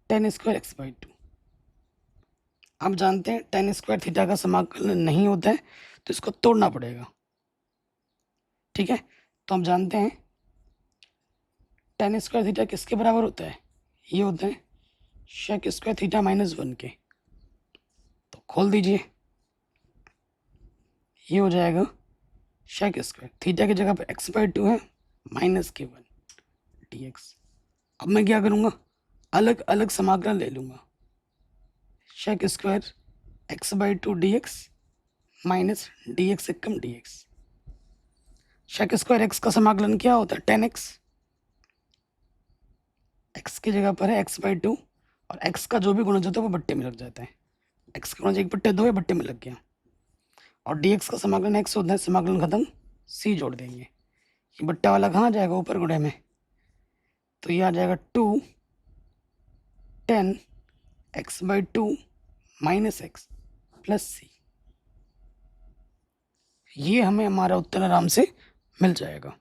टेन स्क्वायर एक्स बाई 2। आप जानते हैं टेन स्क्वायर थीटा का समाकलन नहीं होता है तो इसको तोड़ना पड़ेगा। ठीक है, तो हम जानते हैं टेन स्क्वायर थीटा किसके बराबर होता है, ये होता है शेक स्क्वायर थीटा माइनस 1 के। तो खोल दीजिए, ये हो जाएगा शेक स्क्वायर थीटा की जगह पर एक्स बाई 2 है माइनस के 1 डी एक्स। अब मैं क्या करूँगा, अलग अलग समाकलन ले लूँगा, sec square X by 2 D x minus D X एकम D X. Sec square X का समाकलन क्या होता है 10x, एक्स की जगह पर है एक्स बाई 2 और एक्स का जो भी गुणज होता है वो बट्टे में लग जाता है। एक्स का गुणज 1/2 है, बट्टे में लग गया। और डी एक्स का समाकलन एक्स होता है, समाकलन खत्म, सी जोड़ देंगे। ये बट्टा वाला कहाँ जाएगा, ऊपर गुणे में, तो ये आ जाएगा 2 10 X by 2 minus X plus C. ये हमें हमारा उत्तर आराम से मिल जाएगा।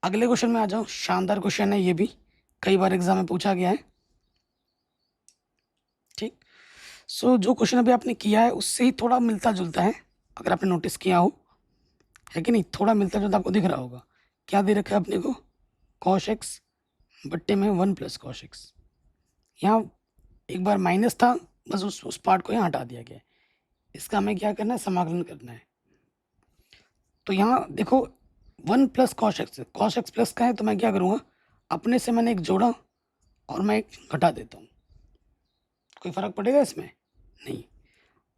अगले क्वेश्चन में आ जाओ, शानदार क्वेश्चन है, ये भी कई बार एग्जाम में पूछा गया है। ठीक, सो जो क्वेश्चन अभी आपने किया है उससे ही थोड़ा मिलता जुलता है, अगर आपने नोटिस किया हो, है कि नहीं, थोड़ा मिलता जुलता आपको दिख रहा होगा। क्या दे रखा है अपने को, कॉश एक्स बट्टे में 1 प्लस कॉश एक्स। यहाँ एक बार माइनस था, बस उस पार्ट को यहाँ हटा दिया गया है। इसका हमें क्या करना है, समाकलन करना है। तो यहाँ देखो 1 प्लस कॉश एक्स प्लस का है, तो मैं क्या करूँगा, अपने से मैंने एक जोड़ा और मैं एक घटा देता हूँ, कोई फ़र्क पड़ेगा इसमें, नहीं।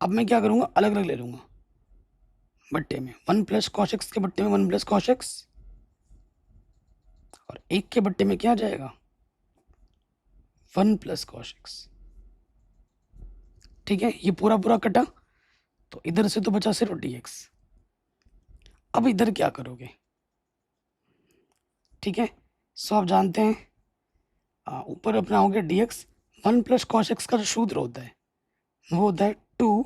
अब मैं क्या करूँगा, अलग अलग ले लूँगा बट्टे में, 1 प्लस कॉश एक्स के बट्टे में 1 प्लस कॉश एक्स, और एक के बट्टे में क्या आ जाएगा 1 प्लस कॉश एक्स। ठीक है, ये पूरा पूरा कटा, तो इधर से तो बचा सिर्फ डी एक्स। अब इधर क्या करोगे, ठीक है, सो आप जानते हैं ऊपर अपना हो गया D x, 1 plus cosh x का जो सूत्र होता है वो होता है 2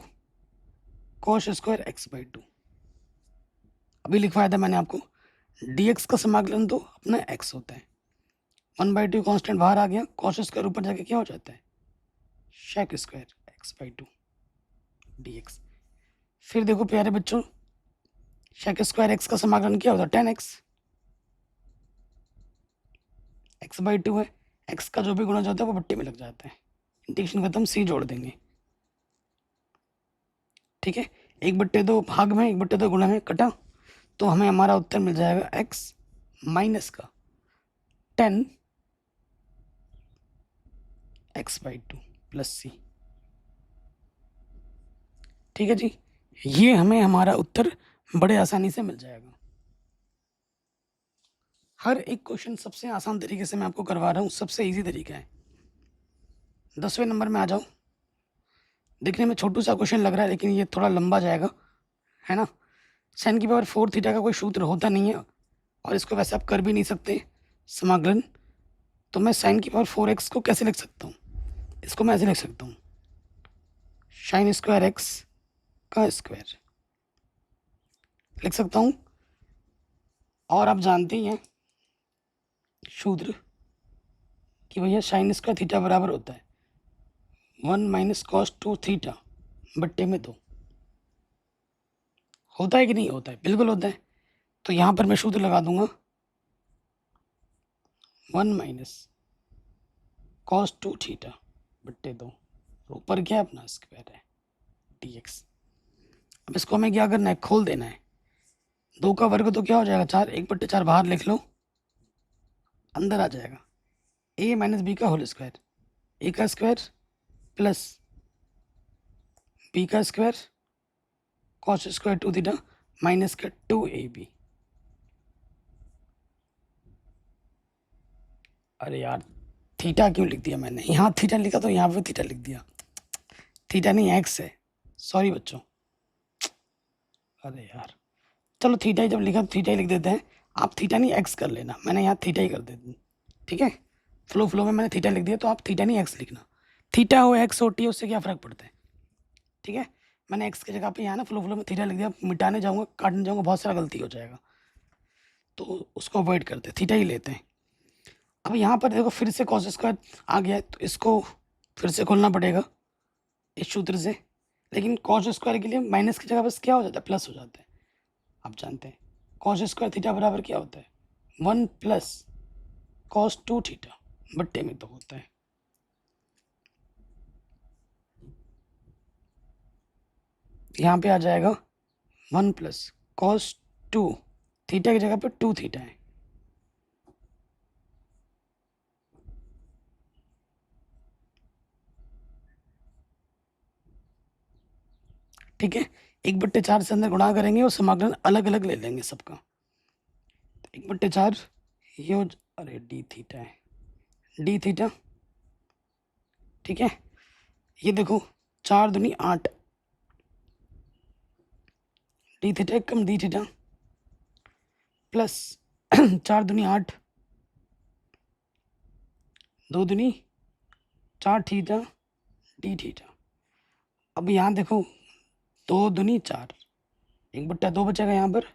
कॉश स्क्वायर एक्स बाई 2। अभी लिखवाया था मैंने आपको, डी एक्स का समाकलन तो अपना एक्स होता है, 1/2 कॉन्स्टेंट बाहर आ गया, कॉश स्क्वायर ऊपर जाके क्या हो जाता है shake square X by 2 D x. फिर देखो प्यारे बच्चों, शेक स्क्वायर एक्स का समाकलन क्या होता है 10x, एक्स बाई 2 है, एक्स का जो भी गुणज होता है वो बट्टे में लग जाता है। इंटीग्रेशन खत्म, सी जोड़ देंगे। ठीक है, 1/2 भाग में 1/2 गुणा में कटा, तो हमें हमारा उत्तर मिल जाएगा x माइनस का 10 एक्स बाई 2 प्लस सी। ठीक है जी, ये हमें हमारा उत्तर बड़े आसानी से मिल जाएगा। हर एक क्वेश्चन सबसे आसान तरीके से मैं आपको करवा रहा हूँ, सबसे इजी तरीका है। 10वें नंबर में आ जाओ, दिखने में छोटू सा क्वेश्चन लग रहा है लेकिन ये थोड़ा लंबा जाएगा, है ना। साइन की पावर 4 थीटा का कोई सूत्र होता नहीं है और इसको वैसे आप कर भी नहीं सकते समाकलन। तो मैं साइन की पावर 4x को कैसे लिख सकता हूँ, इसको मैं ऐसे लिख सकता हूँ, साइन स्क्वायर एक्स का स्क्वायर लिख सकता हूँ। और आप जानते ही हैं सूत्र कि भैया साइन स्क्वायर थीटा बराबर होता है 1 माइनस कॉस 2 थीटा बट्टे में 2। होता है कि नहीं होता है? बिल्कुल होता है। तो यहाँ पर मैं सूत्र लगा दूंगा 1 माइनस कॉस 2 थीटा बट्टे 2, ऊपर क्या है अपना स्क्वायर है dx। अब इसको हमें क्या करना है, खोल देना है। 2 का वर्ग तो क्या हो जाएगा 4, 1/4 बाहर लिख लो, अंदर आ जाएगा a माइनस बी का होल स्क्वायर, ए का स्क्वायर प्लस बी का square cos square 2 theta minus का 2ab। अरे यार थीटा क्यों लिख दिया मैंने, यहाँ थीटा लिखा तो यहाँ पे थीटा लिख दिया। थीटा नहीं एक्स है, सॉरी बच्चों। अरे यार चलो थीटा ही जब लिखा तो थीटा ही लिख देते हैं। आप थीटा नहीं एक्स कर लेना, मैंने यहाँ थीटा ही कर देता हूँ, ठीक है। फ्लो में मैंने थीटा लिख दिया तो आप थीटा नहीं एक्स लिखना। थीटा हो एक्स हो टी उससे क्या फ़र्क पड़ता है, ठीक है। मैंने एक्स की जगह पे यहाँ ना फ्लो में थीटा लिख दिया, मिटाने जाऊँगा काटने जाऊँगा बहुत सारा गलती हो जाएगा, तो उसको अवॉइड करते थीटा ही लेते हैं। अब यहाँ पर देखो फिर से कॉस स्क्वायर आ गया है तो इसको फिर से खोलना पड़ेगा इस सूत्र से। लेकिन कॉस स्क्वायर के लिए माइनस की जगह बस क्या हो जाता है, प्लस हो जाता है। आप जानते हैं कॉस स्क्वायर थीटा बराबर क्या होता है 1 प्लस कॉस 2 थीटा बट्टे में 2 होता है। यहाँ पे आ जाएगा 1 प्लस कॉस 2 थीटा की जगह पे 2 थीटा है, ठीक है। 1/4 से अंदर गुणा करेंगे और समाकलन अलग अलग ले लेंगे सबका। 1/4 ये हो अरे डी थीटा है, डी थीटा, ठीक है। ये देखो 4 दूनी 8, डी थीटा कम डी थीटा प्लस 4 दूनी 8, 2 दूनी 4 थीटा डी थीटा। अब यहाँ देखो 2 दूनी 4, 1/2 बचेगा यहाँ पर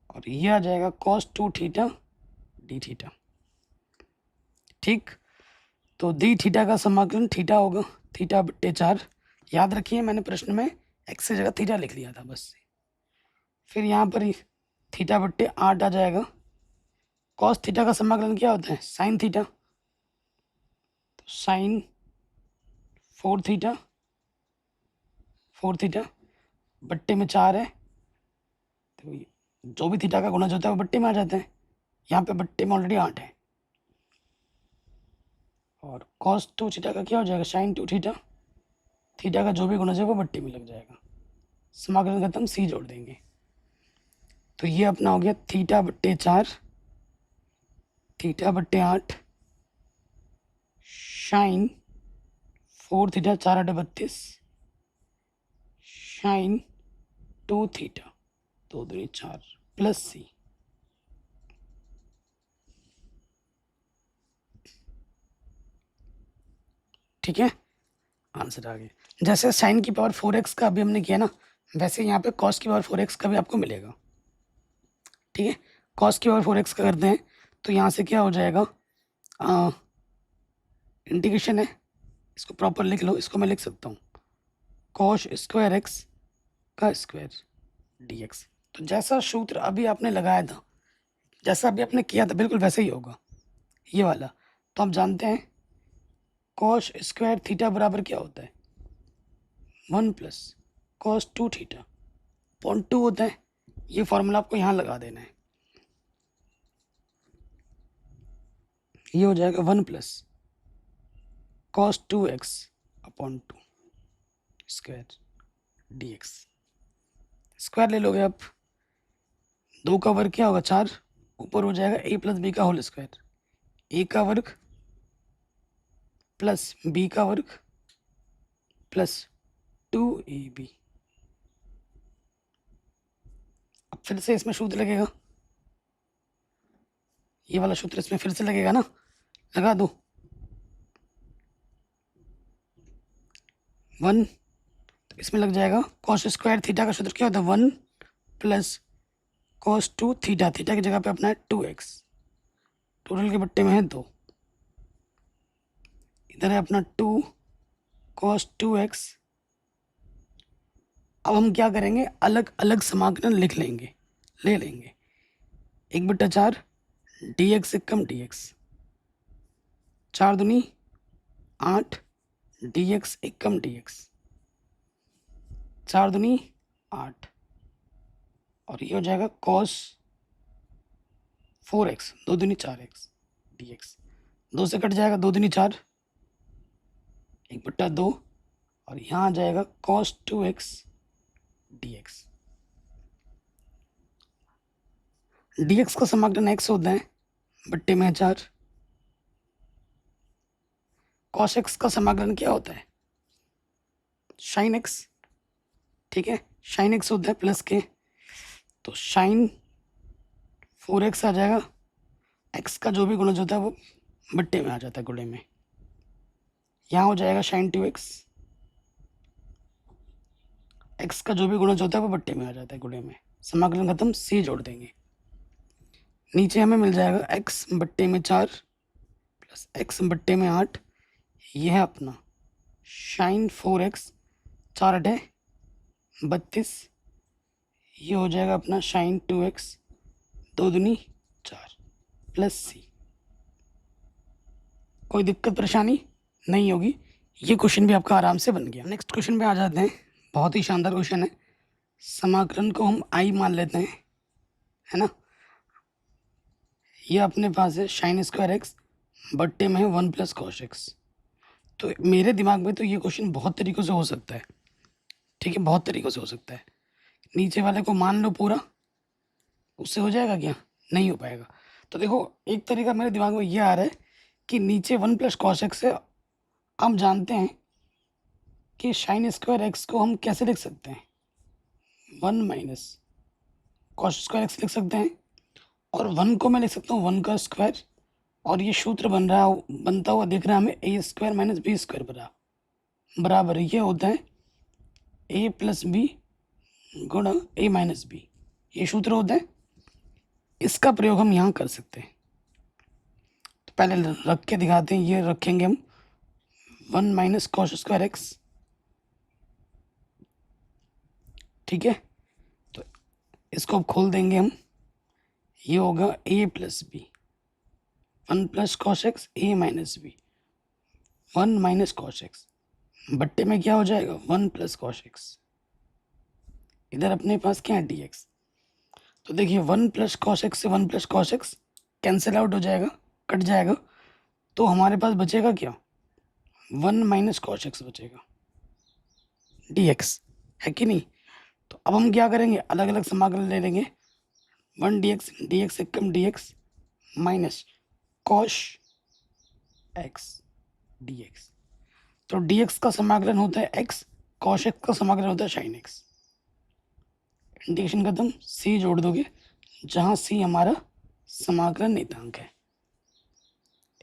और ये आ जाएगा cos 2 थीटा डी थीटा, ठीक। तो डी थीटा का समाकलन थीटा होगा θ/4। याद रखिए मैंने प्रश्न में एक्स की जगह थीटा लिख लिया था बस। फिर यहाँ पर θ/8 आ जाएगा। कॉस थीटा का समाकलन क्या होता है साइन थीटा, तो साइन 4 थीटा बट्टे में 4 है, तो जो भी थीटा का गुणज होता है वो बट्टे में आ जाता है। यहाँ पे बट्टे में ऑलरेडी 8 है और cos 2 थीटा का क्या हो जाएगा साइन 2 थीटा का जो भी गुणज है वो बट्टे में लग जाएगा। समाकलन खत्म, सी जोड़ देंगे तो ये अपना हो गया θ/4 θ/8 साइन 4 थीटा 4/32 साइन 2 थीटा 2 दूनी 4 प्लस सी। ठीक है, आंसर आ गया। जैसे साइन की पावर 4x का अभी हमने किया ना, वैसे यहाँ पे कॉस की पावर 4x का भी आपको मिलेगा, ठीक है। कॉस की पावर 4x का करते हैं तो यहाँ से क्या हो जाएगा, इंटीग्रेशन है, इसको प्रॉपर लिख लो। इसको मैं लिख सकता हूँ कॉस स्क्वायर एक्स का स्क्वायर dx। तो जैसा सूत्र अभी आपने लगाया था, जैसा अभी आपने किया था बिल्कुल वैसे ही होगा ये वाला। तो आप जानते हैं कॉस स्क्वायर थीटा बराबर क्या होता है 1 प्लस कॉस 2 थीटा पॉइंट 2 होता है। ये फॉर्मूला आपको यहाँ लगा देना है, ये हो जाएगा 1 plus cos 2x upon 2 square dx। Square ले लोगे आप, 2 का वर्ग क्या होगा 4, ऊपर हो जाएगा a प्लस बी का होल स्क्वायर, a का वर्ग प्लस b का वर्ग प्लस 2ab। अब फिर से इसमें सूत्र लगेगा, ये वाला सूत्र इसमें फिर से लगेगा ना, लगा दो। 1, तो इसमें लग जाएगा कॉस स्क्वायर थीटा का सूत्र क्या होता है 1 प्लस कॉस 2 थीटा, थीटा की जगह पे अपना है 2x, टोटल के बट्टे में है 2, इधर है अपना 2 कॉस 2x। अब हम क्या करेंगे, अलग अलग समाकलन लिख लेंगे, ले लेंगे। 1/4 dx से कम dx, 4 दूनी 8 dx एक कम dx, 4 दूनी 8, और ये हो जाएगा cos 4x, 2 दूनी 4x dx, 2 से कट जाएगा 2 दूनी 4, 1/2, और यहाँ आ जाएगा cos 2x dx। dx का समाकलन x होता है, बट्टे में 4। cos x का समाकलन क्या होता है sin x, ठीक है, sin x होता है प्लस के, तो sin 4x आ जाएगा, x का जो भी गुणज होता है वो बट्टे में आ जाता है गुणे में, यहाँ हो जाएगा sin 2x, x का जो भी गुणज होता है वो बट्टे में आ जाता है गुणे में, समाकलन खत्म, c जोड़ देंगे, नीचे हमें मिल जाएगा x बट्टे में 4 प्लस x बट्टे में 8, यह है अपना sin 4x, 4 अठे 32, ये हो जाएगा अपना sin 2x, 2 दूनी 4 प्लस c। कोई दिक्कत परेशानी नहीं होगी, ये क्वेश्चन भी आपका आराम से बन गया। नेक्स्ट क्वेश्चन पे आ जाते हैं, बहुत ही शानदार क्वेश्चन है, समाकलन को हम i मान लेते हैं, है ना। ये अपने पास है sin स्क्वायर x बट्टे में है 1 प्लस कॉस x। तो मेरे दिमाग में तो ये क्वेश्चन बहुत तरीक़ों से हो सकता है, ठीक है, बहुत तरीक़ों से हो सकता है। नीचे वाले को मान लो पूरा, उससे हो जाएगा क्या, नहीं हो पाएगा। तो देखो एक तरीका मेरे दिमाग में ये आ रहा है कि नीचे 1 प्लस कॉस एक्स है, हम जानते हैं कि साइन स्क्वायर एक्स को हम कैसे लिख सकते हैं 1 माइनस कॉस स्क्वायर एक्स लिख सकते हैं, और 1 को मैं लिख सकता हूँ 1 का स्क्वायर, और ये सूत्र बनता हुआ दिख रहा है हमें ए स्क्वायर माइनस बी स्क्वायर बराबर ये होता है ए प्लस बी गुणा ए माइनस बी, ये सूत्र होता है। इसका प्रयोग हम यहाँ कर सकते हैं, तो पहले रख के दिखाते हैं, ये रखेंगे हम 1 माइनस कॉस स्क्वायर एक्स, ठीक है, तो इसको अब खोल देंगे हम, ये होगा A plus B 1 plus cos X A minus B 1 minus cos X, बट्टे में क्या हो जाएगा 1 प्लस कॉस एक्स, इधर अपने पास क्या है डी एक्स। तो देखिए 1 प्लस कॉस एक्स से 1 plus cos x cancel out हो जाएगा, कट जाएगा, तो हमारे पास बचेगा क्या 1 माइनस कॉस एक्स बचेगा डी एक्स, है कि नहीं। तो अब हम क्या करेंगे, अलग अलग समाकलन ले लेंगे, 1 डी एक्स से कम d x minus cos x D x. तो डी एक्स का समाकलन होता है एक्स, कॉस एक्स का समाकलन होता है साइन एक्स। इंटीग्रेशन खत्म, सी जोड़ दोगे, जहाँ सी हमारा समाकलन नियतांक है।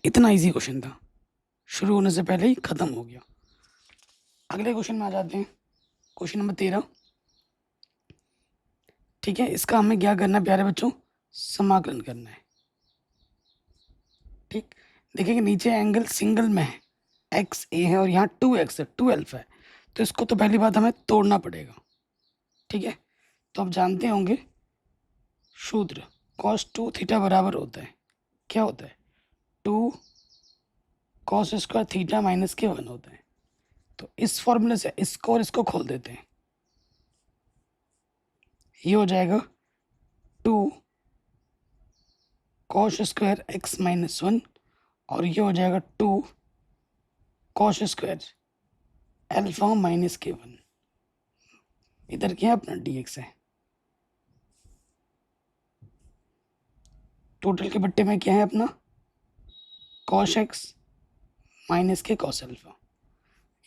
इतना इजी क्वेश्चन था, शुरू होने से पहले ही खत्म हो गया। अगले क्वेश्चन में आ जाते हैं, क्वेश्चन नंबर 13, ठीक है। इसका हमें क्या करना है प्यारे बच्चों, समाकलन करना है, ठीक। देखेंगे नीचे एंगल सिंगल में है, एक्स ए है और यहाँ 2x है, 2 है, तो इसको तो पहली बात हमें तोड़ना पड़ेगा, ठीक है। तो आप जानते होंगे सूत्र cos 2 थीटा बराबर होता है, क्या होता है 2 cos स्क्वायर थीटा माइनस के 1 होता है। तो इस फॉर्मूले से इसको और इसको खोल देते हैं, ये हो जाएगा 2 cos स्क्वायर x माइनस 1, और ये हो जाएगा 2 cos स्क्वायर अल्फा माइनस के 1, इधर क्या है अपना dx है, टोटल के बट्टे में क्या है अपना cos x माइनस के cos अल्फा,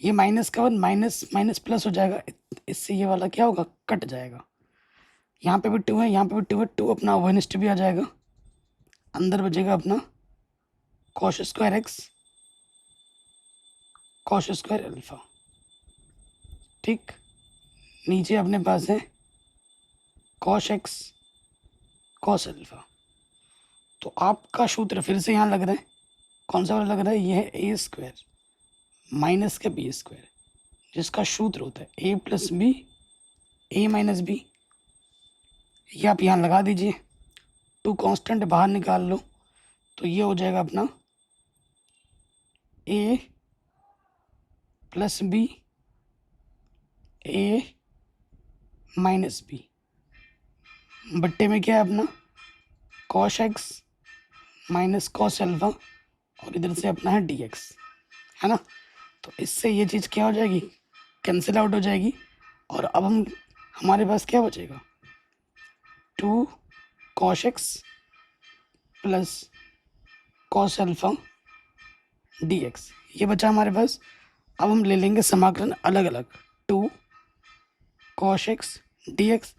ये माइनस का वन माइनस माइनस प्लस हो जाएगा, इससे ये वाला क्या होगा, कट जाएगा। यहाँ पे भी टू है, यहाँ पे भी टू है, टू अपना वन इस्ट भी आ जाएगा, अंदर बचेगा अपना cos square x cos square alpha. ठीक, नीचे अपने पास है कॉस एक्स कॉस अल्फा। तो आपका सूत्र फिर से यहाँ लग रहा है, कौन सा वाला लग रहा है, ये है ए स्क्वायर माइनस का बी स्क्वायर, जिसका सूत्र होता है ए प्लस बी ए माइनस बी। ये आप यहाँ लगा दीजिए, टू कांस्टेंट बाहर निकाल लो, तो ये हो जाएगा अपना ए प्लस बी ए माइनस बी बट्टे में क्या है अपना cos x minus cos alpha, और इधर से अपना है डी एक्स, है ना। तो इससे ये चीज़ क्या हो जाएगी, कैंसिल आउट हो जाएगी, और अब हमारे पास क्या बचेगा, two cos x plus cos alpha D X, ये बचा हमारे पास। अब हम ले लेंगे समाकलन अलग अलग, two cos x D X,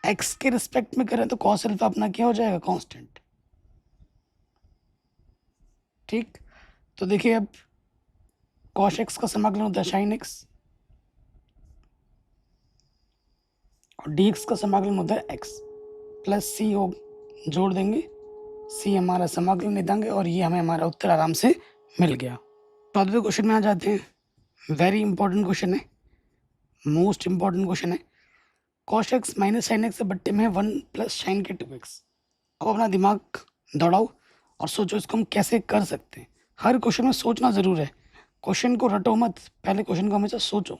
X के रिस्पेक्ट में करें तो कॉस अल्फा अपना क्या हो जाएगा, कांस्टेंट। ठीक, तो देखिए अब कॉस एक्स का समाकलन होता है साइन एक्स, और डी एक्स का समाकलन होता है एक्स प्लस सी हो, जोड़ देंगे, सी हमारा समाकलन निधांग है, और ये हमें हमारा उत्तर आराम से मिल गया। चौथे क्वेश्चन में आ जाते हैं, वेरी इंपॉर्टेंट क्वेश्चन है, मोस्ट इंपॉर्टेंट क्वेश्चन है। Cos x minus sine x बट्टे में वन प्लस साइन के टू एक्स। अब अपना दिमाग दौड़ाओ और सोचो इसको हम कैसे कर सकते हैं। हर क्वेश्चन में सोचना ज़रूर है, क्वेश्चन को रटो मत, पहले क्वेश्चन को हमेशा सोचो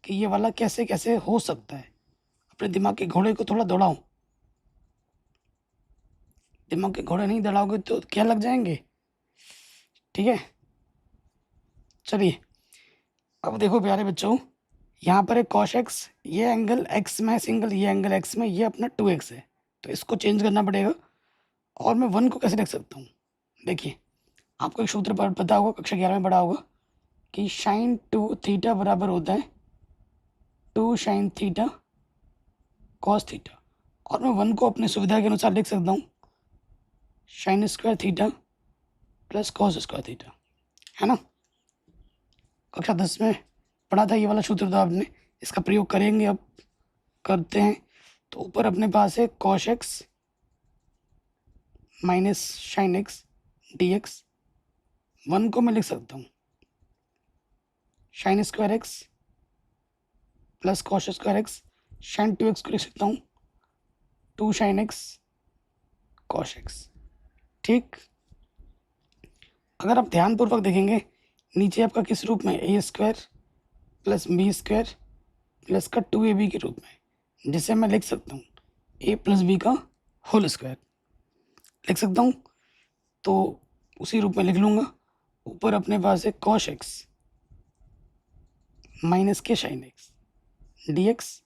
कि ये वाला कैसे कैसे हो सकता है। अपने दिमाग के घोड़े को थोड़ा दौड़ाओ, दिमाग के घोड़े नहीं दौड़ाओगे तो क्या लग जाएंगे। ठीक है, चलिए अब देखो प्यारे बच्चों, यहाँ पर है कॉस एक्स, ये एंगल एक्स में है सिंगल, ये एंगल एक्स में, ये अपना टू एक्स है, तो इसको चेंज करना पड़ेगा। और मैं वन को कैसे लिख सकता हूँ, देखिए आपको एक सूत्र पर पता होगा, कक्षा 11 में पढ़ा होगा कि साइन टू थीटा बराबर होता है two sine theta cos theta, और मैं वन को अपनी सुविधा के अनुसार लिख सकता हूँ sine square theta plus cos square theta, है ना। कक्षा 10 में पढ़ा था ये वाला सूत्र, तो आपने इसका प्रयोग करेंगे, अब करते हैं। तो ऊपर अपने पास है cos x minus sine X D X, one को मैं लिख सकता हूँ sine square x plus cos square X, sine two X को लिख सकता हूँ two sine x cos X. ठीक, अगर आप ध्यानपूर्वक देखेंगे नीचे आपका किस रूप में, a square plus b square plus का टू ए बी के रूप में, जिसे मैं लिख सकता हूँ ए प्लस बी का होल स्क्वायर लिख सकता हूँ, तो उसी रूप में लिख लूँगा। ऊपर अपने पास है कॉस एक्स माइनस के साइन एक्स डी एक्स,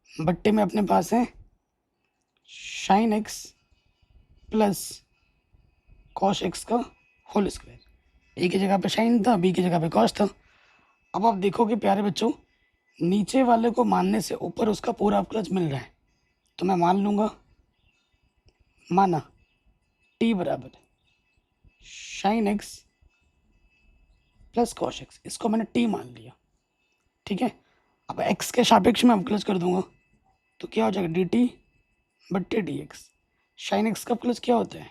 बट्टे में अपने पास है sine x plus cos x का होल स्क्वायर, ए की जगह पे साइन था, बी की जगह पे कॉस था। अब आप देखोगे प्यारे बच्चों, नीचे वाले को मानने से ऊपर उसका पूरा अवकलज मिल रहा है, तो मैं मान लूँगा, माना टी बराबर sign x plus cos x, इसको मैंने टी मान लिया। ठीक है, अब एक्स के सापेक्ष में अवकलज कर दूंगा, तो क्या हो जाएगा डी टी बट्टे डी एक्स। साइन एक्स का अवकलज क्या होता है,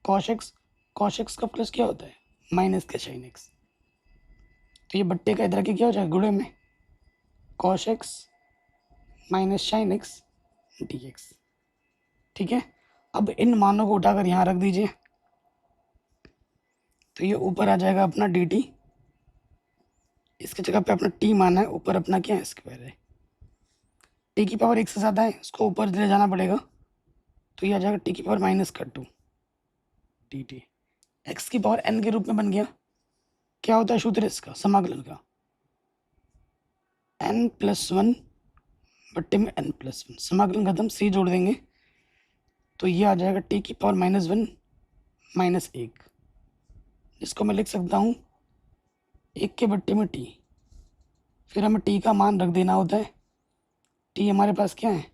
कॉस एक्स, कॉस एक्स का अवकलज क्या होता है, माइनस के साइन एक्स, तो ये बट्टे का इधर के क्या हो जाएगा, गुणे में cos x minus sine X D x. ठीक है, अब इन मानों को उठाकर यहाँ रख दीजिए, तो ये ऊपर आ जाएगा अपना डी टी, इसकी जगह पे अपना टी माना है, ऊपर अपना क्या है, स्क्वायर है, टी की पावर एक से ज़्यादा है, इसको ऊपर ले जाना पड़ेगा, तो ये आ जाएगा टी की पावर माइनस का टू टी टी, एक्स की पावर एन के रूप में बन गया। क्या होता है सूत्र इसका, समाकलन का एन प्लस वन बट्टे में एन प्लस वन, समाकलन खत्म, सी जोड़ देंगे, तो ये आ जाएगा टी की पावर माइनस वन माइनस एक, जिसको मैं लिख सकता हूँ एक के बट्टे में टी फिर हमें टी का मान रख देना होता है। टी हमारे पास क्या है,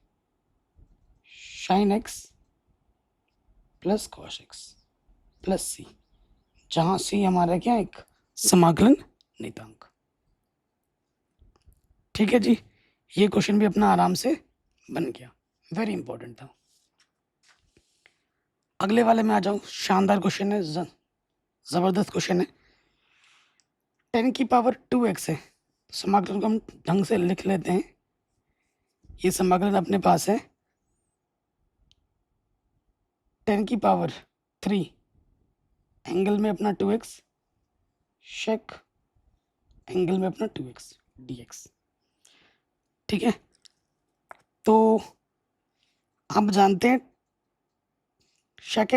sine x plus cos x plus c, जहाँ सी हमारा क्या है, एक समाकलन नियतांक। ठीक है जी, ये क्वेश्चन भी अपना आराम से बन गया, वेरी इंपॉर्टेंट था। अगले वाले में आ जाओ, शानदार क्वेश्चन है, जबरदस्त क्वेश्चन है। 10 की पावर 2x है, समाकलन को हम ढंग से लिख लेते हैं। ये समाकलन अपने पास है 10 की पावर 3, एंगल में अपना 2x, शेक एंगल में अपना 2x dx। ठीक है, तो आप जानते हैं शेक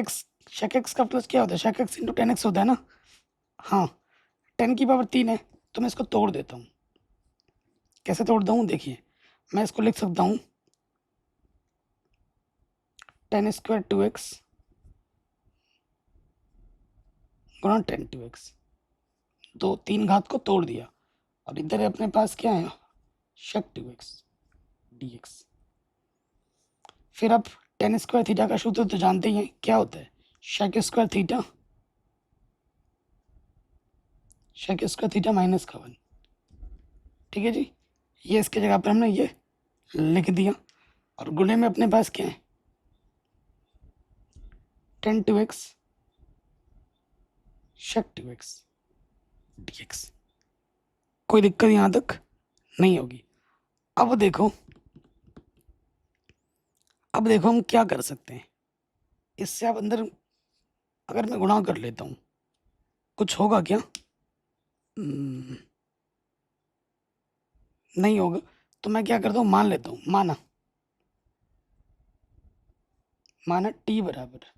एक्स का प्लस क्या होता है, शेक एक्स इंटू 10x होता है ना। हाँ, 10 की पावर 3 है, तो मैं इसको तोड़ देता हूँ। कैसे तोड़ता हूँ देखिए, मैं इसको लिख सकता हूँ 10 स्क्वायर 2x गुणा 10 2x, दो 3 घात को तोड़ दिया, और इधर अपने पास क्या है, शेक 2x dx। फिर आप 10 स्क्वायर थीटा का सूत्र तो जानते ही हैं, क्या होता है, shake square theta, shake square theta minus का 1। ठीक है जी, ये इसके जगह पर हमने ये लिख दिया, और गुणे में अपने पास क्या है 10 2x शेक 2x dx। कोई दिक्कत यहाँ तक नहीं होगी। अब देखो हम क्या कर सकते हैं इससे। अब अंदर अगर मैं गुणा कर लेता हूँ, कुछ होगा क्या, नहीं होगा। तो मैं क्या करता हूँ, मान लेता हूँ, माना टी बराबर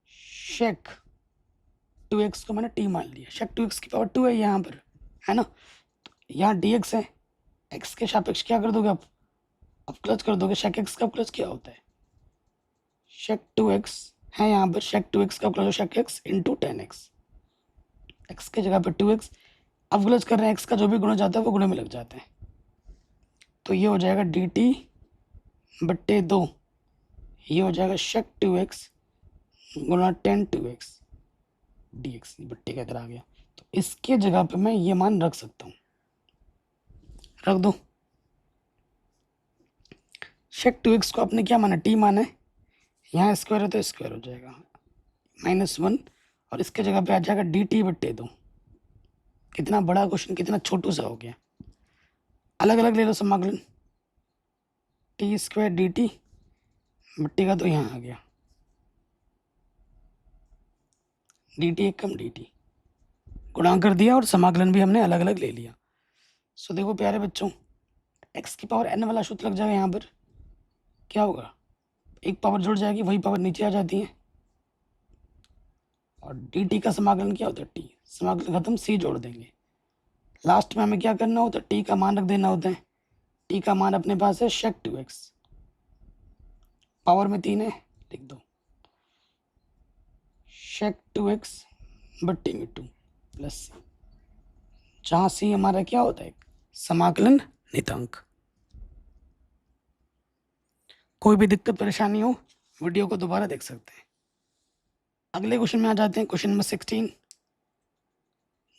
शेक 2x को मैंने टी मान लिया, शेक 2x की पावर 2 है यहाँ पर, है ना। तो यहाँ dx है, x के सापेक्ष क्या कर दोगे आप, अब प्लस कर दोगे। शेक x का प्लस क्या होता है, शेक 2x है यहाँ पर, शेक 2x का plus shake x into 10x, x के जगह पर 2x। अब प्लस कर रहे हैं, x का जो भी गुणा जाता है वो गुणे में लग जाता है, तो ये हो जाएगा dt बट्टे 2, ये हो जाएगा शेक 2x गुणा 10 2x dx, बट्टे का इधर आ गया। तो इसके जगह पे मैं ये मान रख सकता हूँ, रख दो। शेक 2x को आपने क्या माना, टी माना है, यहाँ स्क्वायर है तो स्क्वायर हो जाएगा -1, और इसके जगह पे आ जाएगा dt बट्टे 2। कितना बड़ा क्वेश्चन, कितना छोटू सा हो गया। अलग अलग ले लो समाकलन, टी स्क्वायर डी टी बट्टे का तो यहाँ आ गया, डी टी एक कम डी टी, गुणा कर दिया, और समाकलन भी हमने अलग अलग ले लिया। सो देखो प्यारे बच्चों, एक्स की पावर n वाला सूत्र लग जाएगा यहाँ पर, क्या होगा, एक पावर जुड़ जाएगी, वही पावर नीचे आ जाती है, और डी टी का समाकलन क्या होता है, टी समाकलन खत्म, सी जोड़ देंगे। लास्ट में हमें क्या करना होता है, टी का मान रख देना होता है। टी का मान अपने पास है शेक 2x, पावर में 3 है, लिख दो शेक 2x बट्टे में 2 प्लस सी, जहाँ सी हमारा क्या होता है, समाकलन नियतांक। कोई भी दिक्कत परेशानी हो, वीडियो को दोबारा देख सकते हैं। अगले क्वेश्चन में आ जाते हैं, क्वेश्चन नंबर 16।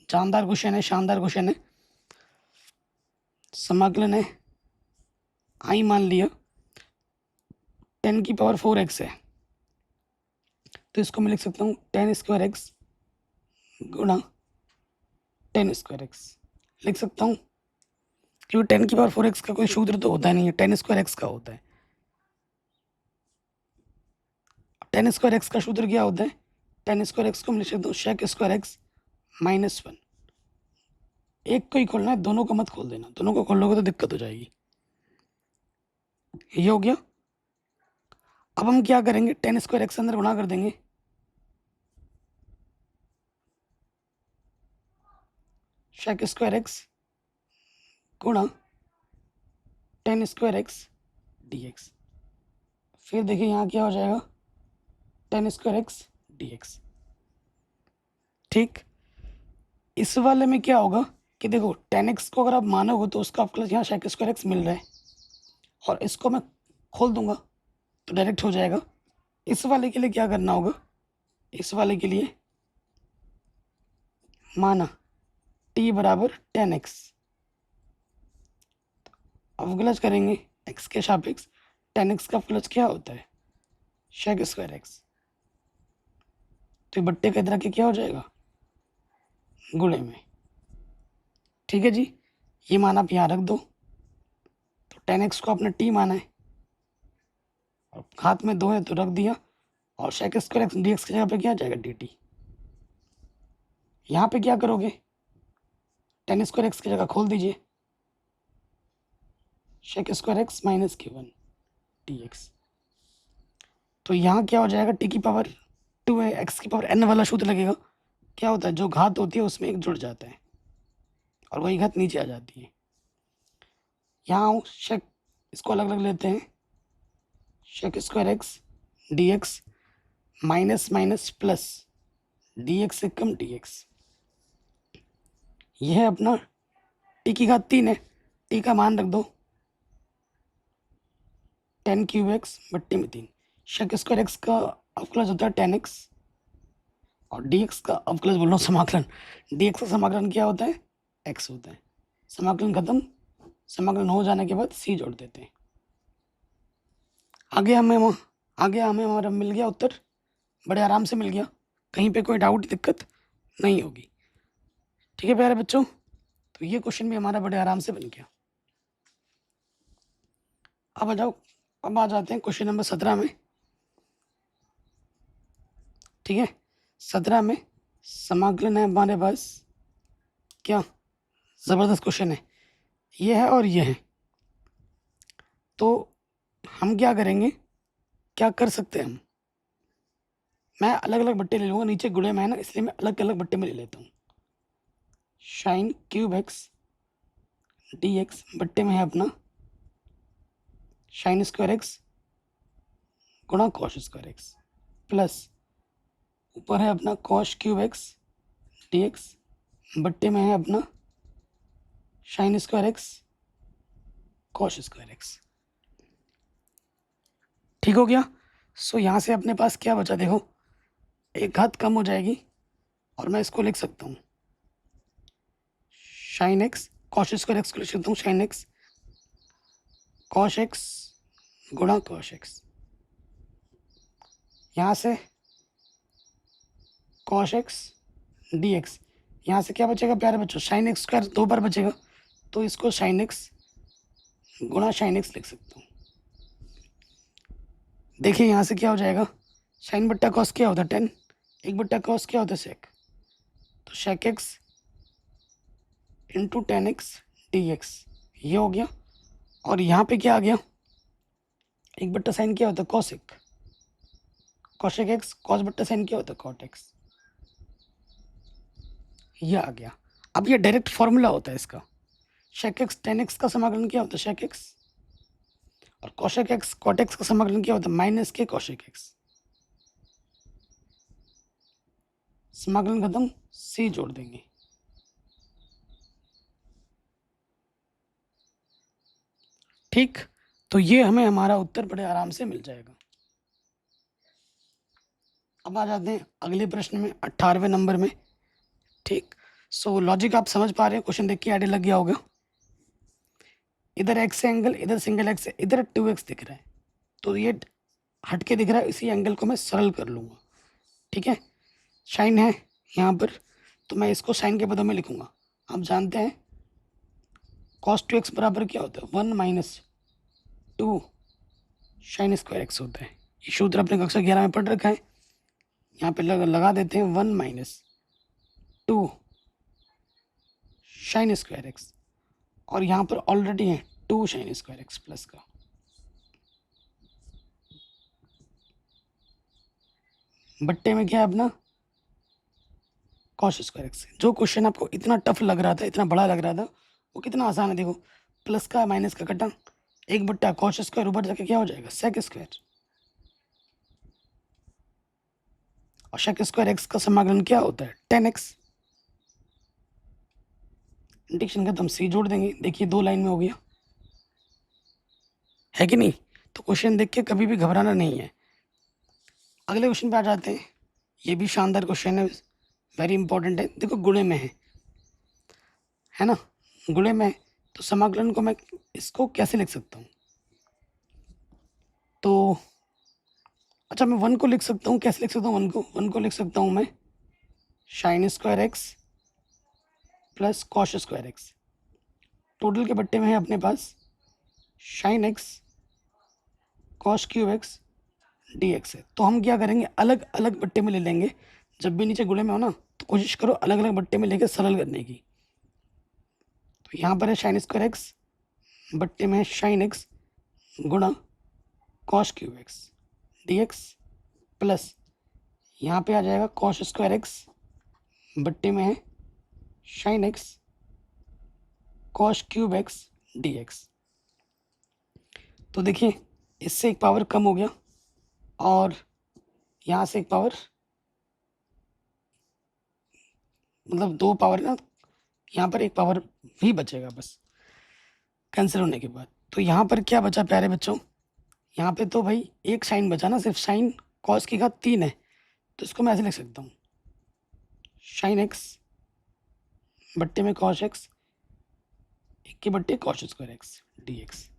शानदार क्वेश्चन है, शानदार क्वेश्चन है। समाकलन है, आई मान लिया 10 की पावर 4x है, तो इसको मैं लिख सकता हूँ 10 स्क्वायर एक्स गुणा 10 स्क्वायर एक्स, लिख सकता हूँ, क्योंकि 10 की पावर 4x का कोई सूत्र तो होता नहीं है, 10 स्क्वायर एक्स का होता है। 10 स्क्वायर एक्स का सूत्र क्या होता है, 10 स्क्वायर एक्स को मैं लिख सकता हूँ शेक स्क्वायर एक्स -1। एक को ही खोलना है, दोनों को मत खोल देना, दोनों को खोल लोगे तो दिक्कत हो जाएगी। ये हो गया। अब हम क्या करेंगे, 10 स्क्वायर एक्स अंदर गुणा कर देंगे, शेक स्क्वायर एक्स गुणा 10 स्क्वायर एक्स dx। फिर देखिए यहाँ क्या हो जाएगा, 10 स्क्वायर एक्स dx। ठीक, इस वाले में क्या होगा कि देखो टेन एक्स को अगर आप मानोगे तो उसका अवकलज यहाँ सेक स्क्वायर एक्स मिल रहा है, और इसको मैं खोल दूंगा तो डायरेक्ट हो जाएगा। इस वाले के लिए क्या करना होगा, इस वाले के लिए माना t बराबर टेन एक्स, अवकलज करेंगे x के सापेक्ष, टेन एक्स का अवकलज क्या होता है, सेक स्क्वायर एक्स, तो ये बट्टे का इधर के क्या हो जाएगा, गुणे में। ठीक है जी, ये मान आप यहाँ रख दो, तो टेन एक्स को आपने t माना है और हाथ में 2 है तो रख दिया, और sec square X D X की जगह पे क्या आ जाएगा, dt। यहाँ पे क्या करोगे, टेन स्क्वायर एक्स की जगह खोल दीजिए, sec square X minus Q1 dx। तो यहाँ क्या हो जाएगा, t की पावर 2 है, x की पावर n वाला सूत्र लगेगा। क्या होता है, जो घात होती है उसमें एक जुड़ जाता है और वही घात नीचे आ जाती है। यहाँ शेक, इसको अलग अलग लेते हैं, shake square X D x minus minus plus D x से कम डी एक्स। यह है अपना टी की घात 3 है, टी का मान रख दो 10 क्यूब एक्स बट्टे में 3। शेक स्क्वायर एक्स का अवकलज होता है 10 एक्स, और डी एक्स का अवकलज बोल रहा हूँ, समाकलन, डी एक्स का समाकलन क्या होता है, एक्स होता है। समाकलन खत्म, समाकलन हो जाने के बाद सी जोड़ देते हैं। आगे हमें हमारा मिल गया उत्तर, बड़े आराम से मिल गया, कहीं पे कोई डाउट दिक्कत नहीं होगी। ठीक है प्यारे बच्चों, तो ये क्वेश्चन भी हमारा बड़े आराम से बन गया। अब आ जाते हैं क्वेश्चन नंबर 17 में। ठीक है, 17 में समाकलन है हमारे पास, क्या ज़बरदस्त क्वेश्चन है, ये है और ये है। तो हम क्या करेंगे, क्या कर सकते हैं हम, मैं अलग अलग बट्टे ले लूँगा, नीचे गुणे में है ना, इसलिए मैं अलग अलग बट्टे में ले लेता हूँ। Sine cube x D x बट्टे में है अपना साइन स्क्वायर एक्स गुणा कॉस स्क्वायर एक्स, प्लस ऊपर है अपना cos cube x D x बट्टे में है अपना sign square x cos square x. ठीक हो गया। सो यहाँ से अपने पास क्या बचा, देखो एक घात कम हो जाएगी और मैं इसको लिख सकता हूँ sine x cos square x को लिख सकता हूँ साइन एक्स कॉस एक्स गुणा कॉस एक्स। यहाँ से कॉस एक्स डी एक्स, यहाँ से क्या बचेगा प्यारे बच्चों, साइन एक्स स्क्वायर 2 बार बचेगा, तो इसको साइन एक्स गुणा साइन एक्स लिख सकता हूँ। देखिए यहाँ से क्या हो जाएगा, साइन बट्टा कॉस क्या होता है 10, एक बट्टा कॉस क्या होता है सेक, तो सेक एक्स इंटू 10x dx, ये हो गया। और यहाँ पे क्या आ गया, एक बट्टा साइन क्या होता है कॉसेक, कॉसेक एक्स, कॉस बट्टा साइन क्या होता है कॉट एक्स, ये आ गया। अब ये डायरेक्ट फॉर्मूला होता है इसका, शेक एक्स 10x का समाकलन क्या होता है शेक एक्स, और कॉशेक एक्स कॉट एक्स का समाकलन क्या होता है माइनस के कॉशेक एक्स। समाकलन खत्म, सी जोड़ देंगे। ठीक, तो ये हमें हमारा उत्तर बड़े आराम से मिल जाएगा। अब आ जाते हैं अगले प्रश्न में, 18वें नंबर में। ठीक, सो लॉजिक आप समझ पा रहे हैं, क्वेश्चन देख के आइडिया लग गया होगा। इधर एक्स एंगल, इधर सिंगल एक्स है, इधर 2x दिख रहा है, तो ये हटके दिख रहा है, इसी एंगल को मैं सरल कर लूँगा। ठीक है, साइन है यहाँ पर, तो मैं इसको साइन के पदों में लिखूँगा। आप जानते हैं cos 2x बराबर क्या होता है 1 माइनस 2 साइन स्क्वायर एक्स होता है। ये सूत्र अपने कक्षा 11 में पढ़ रखा है, यहाँ पे लगा देते हैं 1 माइनस 2 साइन स्क्वायर एक्स, और यहाँ पर ऑलरेडी है 2 साइन स्क्वायर एक्स प्लस का, बट्टे में क्या है अपना कॉस स्क्वायर एक्स। जो क्वेश्चन आपको इतना टफ लग रहा था, इतना बड़ा लग रहा था, वो कितना आसान है। देखो प्लस का माइनस का कटा, एक बट्टा कॉस स्क्वायर, ऊपर जाके क्या हो जाएगा सेक स्क्वायर, और सेक स्क्वायर एक्स का समाकलन क्या होता है 10x इंटीग्रेशन खत्म, सी जोड़ देंगे। देखिए 2 लाइन में हो गया, है कि नहीं? तो क्वेश्चन देख के कभी भी घबराना नहीं है। अगले क्वेश्चन पे आ जाते हैं। ये भी शानदार क्वेश्चन है, वेरी इंपॉर्टेंट है। देखो गुणे में है ना, गुणे में है, तो समाकलन को मैं इसको कैसे लिख सकता हूँ? तो अच्छा, मैं 1 को लिख सकता हूँ। कैसे लिख सकता हूँ 1 को? 1 को लिख सकता हूँ मैं sine square x plus cos square x. Total के बट्टे में है अपने पास sine x cos cube x D x है। तो हम क्या करेंगे, अलग अलग बट्टे में ले लेंगे। जब भी नीचे गुणे में हो ना, तो कोशिश करो अलग अलग बट्टे में लेके सरल करने की। तो यहाँ पर है साइन स्क्वायर एक्स, बट्टे में है साइन एक्स गुणा cos cube x D x, plus यहाँ पे आ जाएगा कॉस स्क्वायर एक्स, बट्टे में है sine x cos cube x D x. तो देखिए इससे एक पावर कम हो गया और यहाँ से एक पावर, मतलब 2 पावर ना, यहाँ पर एक पावर भी बचेगा बस कैंसिल होने के बाद। तो यहाँ पर क्या बचा प्यारे बच्चों? यहाँ पे तो भाई एक साइन बचा ना, सिर्फ साइन कॉस की घात 3 है। तो इसको मैं ऐसे लिख सकता हूँ साइन एक्स बट्टे में कॉस एक्स एक के बट्टे cos square X D x.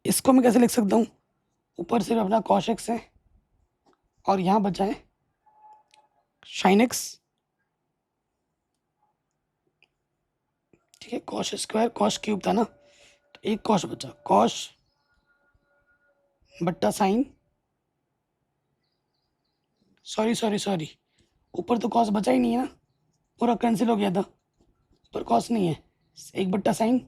इसको मैं कैसे लिख सकता हूँ? ऊपर सिर्फ अपना कॉस एक्स है और यहाँ बचा है साइन एक्स, ठीक है, कॉस स्क्वायर कॉस क्यूब था ना, तो एक कॉस बचा, कॉस बट्टा साइन, सॉरी ऊपर तो कॉस बचा ही नहीं है ना, पूरा कैंसिल हो गया था, ऊपर कॉस नहीं है, एक बट्टा साइन,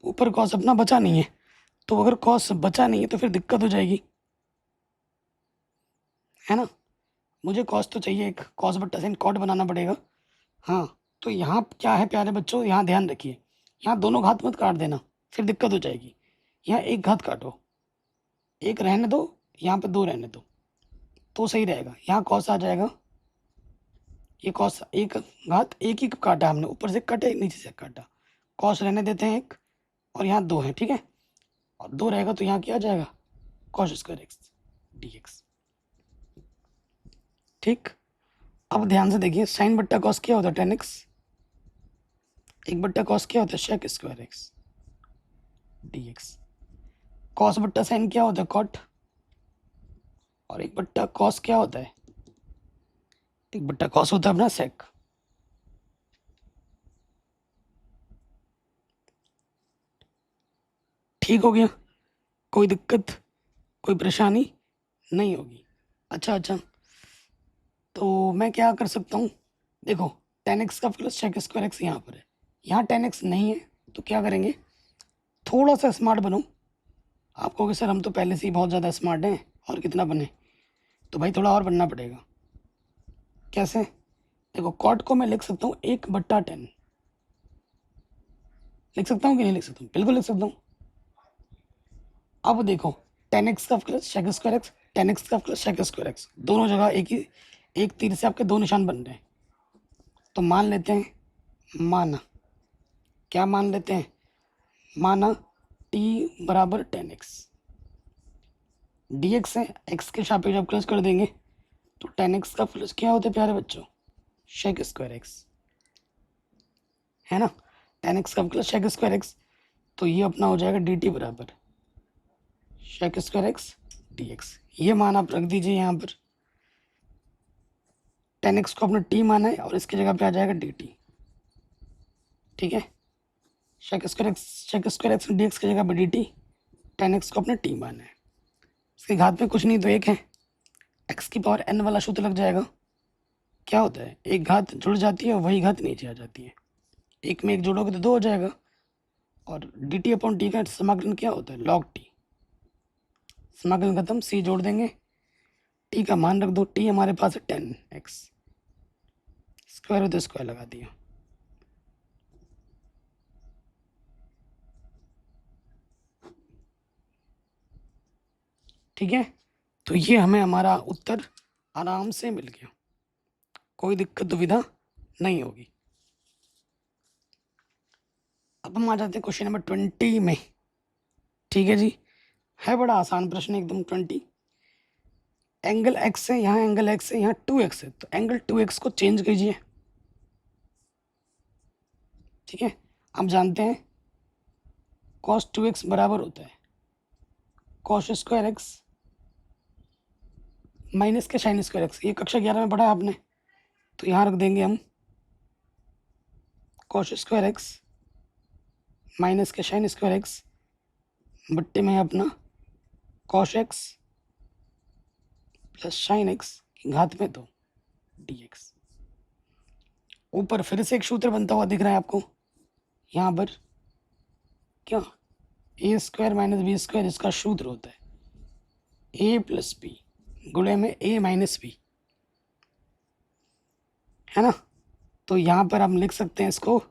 ऊपर कॉस अपना बचा नहीं है। तो अगर कॉस बचा नहीं है तो फिर दिक्कत हो जाएगी, है ना? मुझे कॉस तो चाहिए, एक कॉस बट्टा साइन कॉट बनाना पड़ेगा। हाँ, तो यहाँ क्या है प्यारे बच्चों, यहाँ ध्यान रखिए, यहाँ दोनों घात मत काट देना, फिर दिक्कत हो जाएगी। यहाँ एक घात काटो, एक रहने दो, यहाँ पे 2 रहने दो, तो सही रहेगा। यहाँ कॉस आ जाएगा, ये कॉस एक घात एक ही काटा हमने, ऊपर से कटे नीचे से काटा, कॉस रहने देते हैं एक, और यहाँ 2 है, ठीक है, और 2 रहेगा तो यहाँ क्या आ जाएगा cos square X D x. ठीक, अब ध्यान से देखिए, साइन बट्टा कॉस क्या होता है 10x, एक बट्टा कॉस क्या होता है shake square X D x. Cos बट्टा साइन क्या होता है कॉट, और एक बट्टा कॉस क्या होता है, एक बट्टा कॉस होता है अपना सेक। ठीक हो गया, कोई दिक्कत कोई परेशानी नहीं होगी। अच्छा, तो मैं क्या कर सकता हूँ? देखो 10x का प्लस शेक स्क्वायर एक्स यहाँ पर है, यहाँ 10x नहीं है, तो क्या करेंगे, थोड़ा सा स्मार्ट बनो। आप कहोगे सर हम तो पहले से ही बहुत ज़्यादा स्मार्ट हैं, और कितना बने? तो भाई थोड़ा और बनना पड़ेगा। कैसे? देखो कॉट को मैं लिख सकता हूँ 1/10, लिख सकता हूँ कि नहीं लिख सकता हूँ? बिल्कुल लिख सकता हूँ। अब देखो 10x का plus shake square x, 10x का प्लस शेक स्क्वायर एक्स, दोनों जगह एक तीर से आपके 2 निशान बन रहे हैं। तो मान लेते हैं, माना क्या मान लेते हैं, माना t बराबर 10x, dx है, x के सापेक्ष जब प्लस कर देंगे तो 10x का प्लस क्या होता है प्यारे बच्चों, शेक स्क्वायर एक्स, है ना? 10x का प्लस शेक स्क्वायर एक्स, तो ये अपना हो जाएगा dt बराबर शेक स्क्वायर एक्स dx। ये मान आप रख दीजिए यहाँ पर, 10x को अपना t माना है और इसकी जगह पे आ जाएगा dt, ठीक है, shake square X D X की जगह पर dt, 10x को अपना t माना है, इसके घात में कुछ नहीं तो एक है, x की पावर n वाला सूत्र लग जाएगा। क्या होता है, एक घात जुड़ जाती है और वही घात नीचे आ जाती है, एक में एक जोड़ोगे तो 2 हो जाएगा, और dt अपॉन टी का समाकलन क्या होता है, log t। समाकलन खत्म, c जोड़ देंगे, t का मान रख दो, t हमारे पास है 10x, स्क्वायर हो तो स्क्वायर लगा दिया। ठीक है, तो ये हमें हमारा उत्तर आराम से मिल गया, कोई दिक्कत दुविधा नहीं होगी। अब हम आ जाते हैं क्वेश्चन नंबर 20 में। ठीक है जी, है बड़ा आसान प्रश्न एकदम। 20 एंगल एक्स है, यहाँ एंगल एक्स है, यहाँ 2x है, तो एंगल 2x को चेंज कीजिए। ठीक है, आप जानते हैं cos 2x बराबर होता है cos स्क्वायर एक्स माइनस के साइन स्क्वायर एक्स। ये कक्षा 11 में पढ़ा है आपने, तो यहाँ रख देंगे हम cos स्क्वायर एक्स माइनस के साइन स्क्वायर एक्स बट्टे में अपना cos x plus sine x की घात में 2 dx। ऊपर फिर से एक सूत्र बनता हुआ दिख रहा है आपको यहाँ पर, क्या ए स्क्वायर माइनस बी स्क्वायर, इसका सूत्र होता है ए प्लस बी गुणे में ए माइनस बी, है ना। तो यहाँ पर हम लिख सकते हैं इसको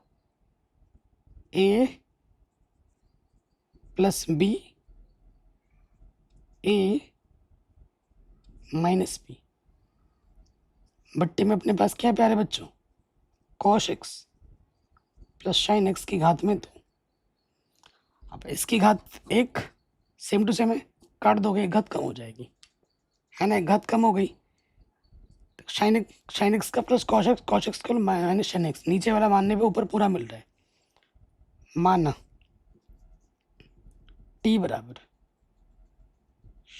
ए प्लस बी ए माइनस बी बट्टे में अपने पास क्या प्यारे बच्चों, cos x plus sine x की घात में 2। अब इसकी घात एक सेम टू सेम है, काट दोगे एक घात कम हो जाएगी, है ना। एक घात कम हो गई, तो साइन एक्स का प्लस cos x का माइनस साइन एक्स, नीचे वाला मानने पे ऊपर पूरा मिल रहा है। माना t बराबर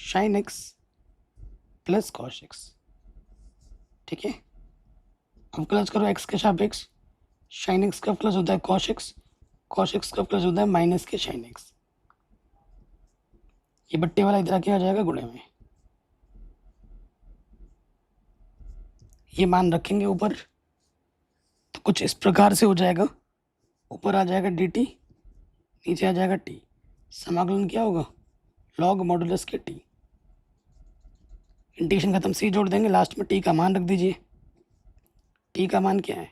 sign x plus cos x। ठीक है, अब प्लस करो x के सापेक्ष, साइन एक्स का प्लस होता है cos x का प्लस होता है माइनस के साइन एक्स। ये बट्टे वाला इधर क्या आ जाएगा गुणे में, ये मान रखेंगे ऊपर, तो कुछ इस प्रकार से हो जाएगा। ऊपर आ जाएगा dt, नीचे आ जाएगा t, समाकलन क्या होगा log मॉडुलस के t। इंटीग्रेशन खत्म, c जोड़ देंगे, लास्ट में t का मान रख दीजिए। t का मान क्या है,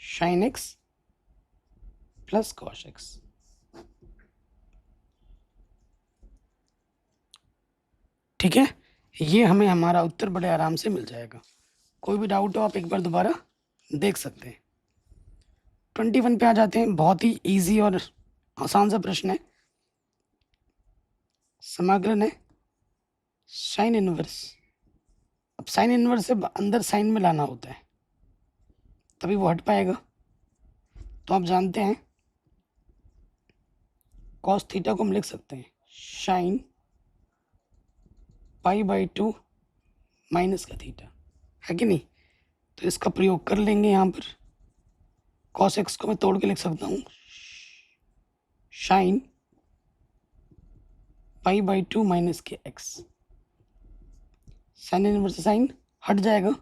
sine x plus cos x। ठीक है, ये हमें हमारा उत्तर बड़े आराम से मिल जाएगा। कोई भी डाउट हो आप एक बार दोबारा देख सकते हैं। 21 पे आ जाते हैं, बहुत ही इजी और आसान सा प्रश्न है। समाकलन है साइन इनवर्स। अब साइन इनवर्स से अंदर साइन में लाना होता है, तभी वो हट पाएगा। तो आप जानते हैं कॉस थीटा को हम लिख सकते हैं साइन π/2 माइनस का थीटा, है कि नहीं। तो इसका प्रयोग कर लेंगे यहाँ पर। कॉस एक्स को मैं तोड़ के लिख सकता हूँ साइन π/2 माइनस के एक्स। साइन इनवर्स से साइन हट जाएगा,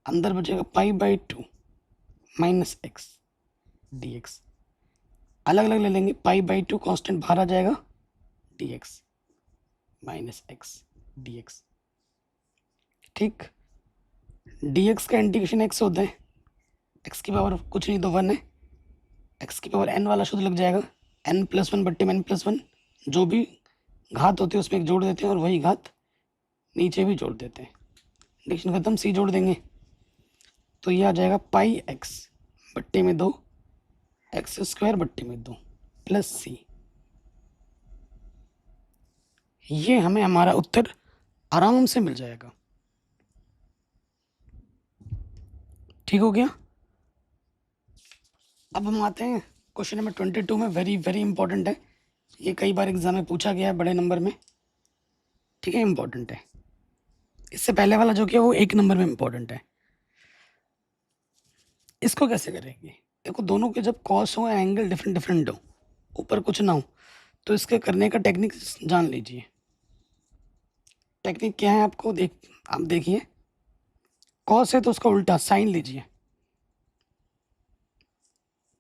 अंदर बचेगा π/2 माइनस एक्स dx। अलग अलग ले लेंगे, π/2 कांस्टेंट बाहर आ जाएगा, dx माइनस एक्स dx। ठीक, dx का इंटीग्रेशन x होता है, x की पावर कुछ नहीं तो 1 है, x की पावर n वाला शुद्ध लग जाएगा, n+1 बट्टे में n+1, जो भी घात होती है उसमें एक जोड़ देते हैं और वही घात नीचे भी जोड़ देते हैं। इंटीग्रेशन खत्म, c जोड़ देंगे, तो ये आ जाएगा πx बट्टे में 2 x² बट्टे में 2 प्लस c। ये हमें हमारा उत्तर आराम से मिल जाएगा। ठीक हो गया। अब हम आते हैं क्वेश्चन नंबर 22 में। वेरी वेरी इंपॉर्टेंट है, ये कई बार एग्जाम में पूछा गया है बड़े नंबर में। ठीक है, इंपॉर्टेंट है। इससे पहले वाला जो कि वो 1 नंबर में इंपॉर्टेंट है। इसको कैसे करेंगे, देखो दोनों के जब कॉस हो, एंगल डिफरेंट डिफरेंट हो, ऊपर कुछ ना हो, तो इसके करने का टेक्निक जान लीजिए। टेक्निक क्या है आपको आप देखिए, कॉस है तो उसका उल्टा साइन लीजिए।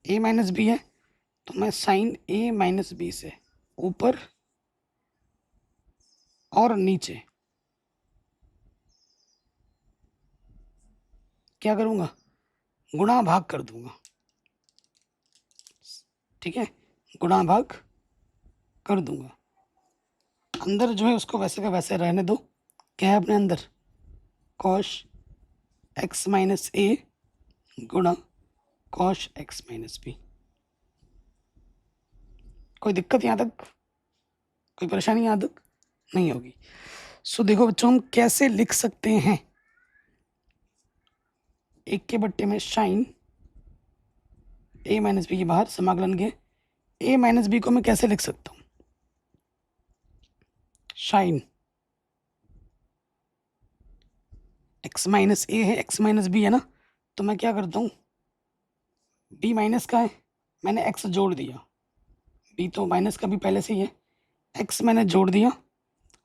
a माइनस बी है तो मैं साइन a माइनस बी से ऊपर और नीचे क्या करूँगा, गुणा भाग कर दूंगा। ठीक है, गुणा भाग कर दूंगा। अंदर जो है उसको वैसे का वैसे रहने दो, क्या है अपने अंदर, कॉश एक्स माइनस ए गुणा कॉश एक्स माइनस बी। कोई दिक्कत यहाँ तक, कोई परेशानी यहाँ तक नहीं होगी। सो देखो बच्चों, हम कैसे लिख सकते हैं, एक के बट्टे में साइन ए माइनस बी के बाहर समाकलन के ए माइनस बी को मैं कैसे लिख सकता हूँ, साइन एक्स माइनस ए है, एक्स माइनस बी है ना, तो मैं क्या करता हूँ, बी माइनस का है, मैंने एक्स जोड़ दिया, बी तो माइनस का भी पहले से ही है, एक्स मैंने जोड़ दिया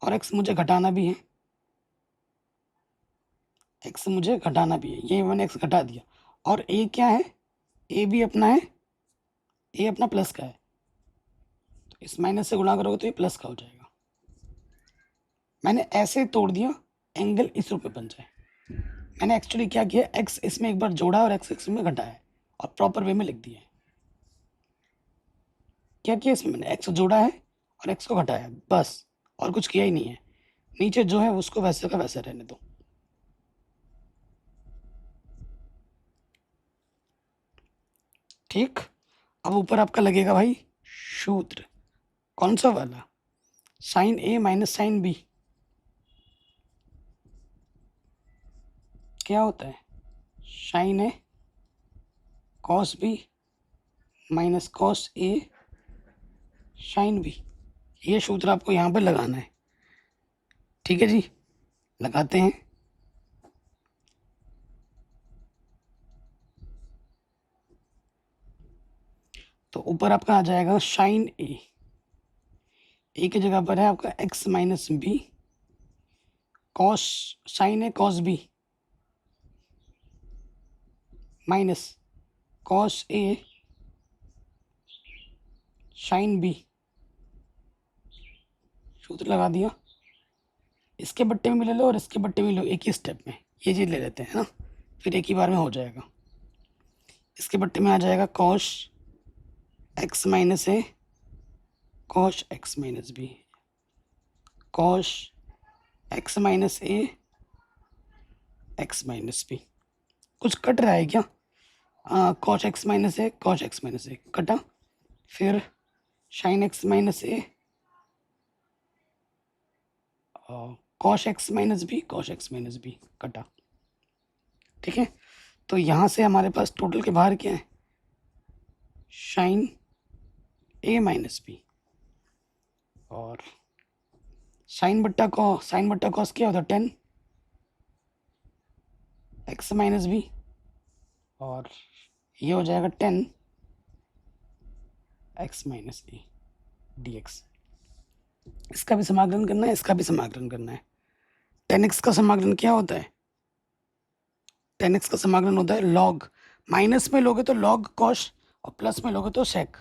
और एक्स मुझे घटाना भी है, एक्स मुझे घटाना भी है, ये मैंने एक्स घटा दिया। और ए क्या है, ए भी अपना है, ए अपना प्लस का है, तो इस माइनस से गुणा करोगे तो ये प्लस का हो जाएगा। मैंने ऐसे तोड़ दिया एंगल इस रूप में बन जाए। मैंने एक्चुअली क्या किया, एक्स इसमें एक बार जोड़ा और एक्स इसमें घटाया और प्रॉपर वे में लिख दिया है। क्या किया, इसमें मैंने एक्स जोड़ा है और एक्स को घटाया, बस, और कुछ किया ही नहीं है। नीचे जो है उसको वैसे का वैसे रहने दो। ठीक, अब ऊपर आपका लगेगा भाई सूत्र, कौन सा वाला, sign A minus sine B. क्या होता है, sine A cos b minus cos a sine B. ये सूत्र आपको यहाँ पे लगाना है। ठीक है जी, लगाते हैं। तो ऊपर आपका आ जाएगा साइन ए की जगह पर है आपका x minus b, cos sine A cos b minus cos a sine b. सूत्र लगा दिया, इसके बट्टे में ले लो और इसके बट्टे में लो, एक ही स्टेप में ये चीज़ ले लेते हैं ना, फिर एक ही बार में हो जाएगा। इसके बट्टे में आ जाएगा cos x minus a cos x minus b, cos x minus a x minus b. कुछ कट रहा है क्या, cos x minus a cos x minus a कटा, फिर sine x minus a cos x minus b cos x minus b कटा। ठीक है, तो यहाँ से हमारे पास टोटल के बाहर क्या है, साइन ए माइनस बी और साइन बट्टा कॉस क्या होता है 10 एक्स माइनस बी, और ये हो जाएगा 10 x minus A D x. इसका भी समाकलन करना है, इसका भी समाकलन करना है। 10x का समाकलन क्या होता है, 10x का समाकलन होता है लॉग, माइनस में लोगे तो लॉग कॉस और प्लस में लोगे तो सेक,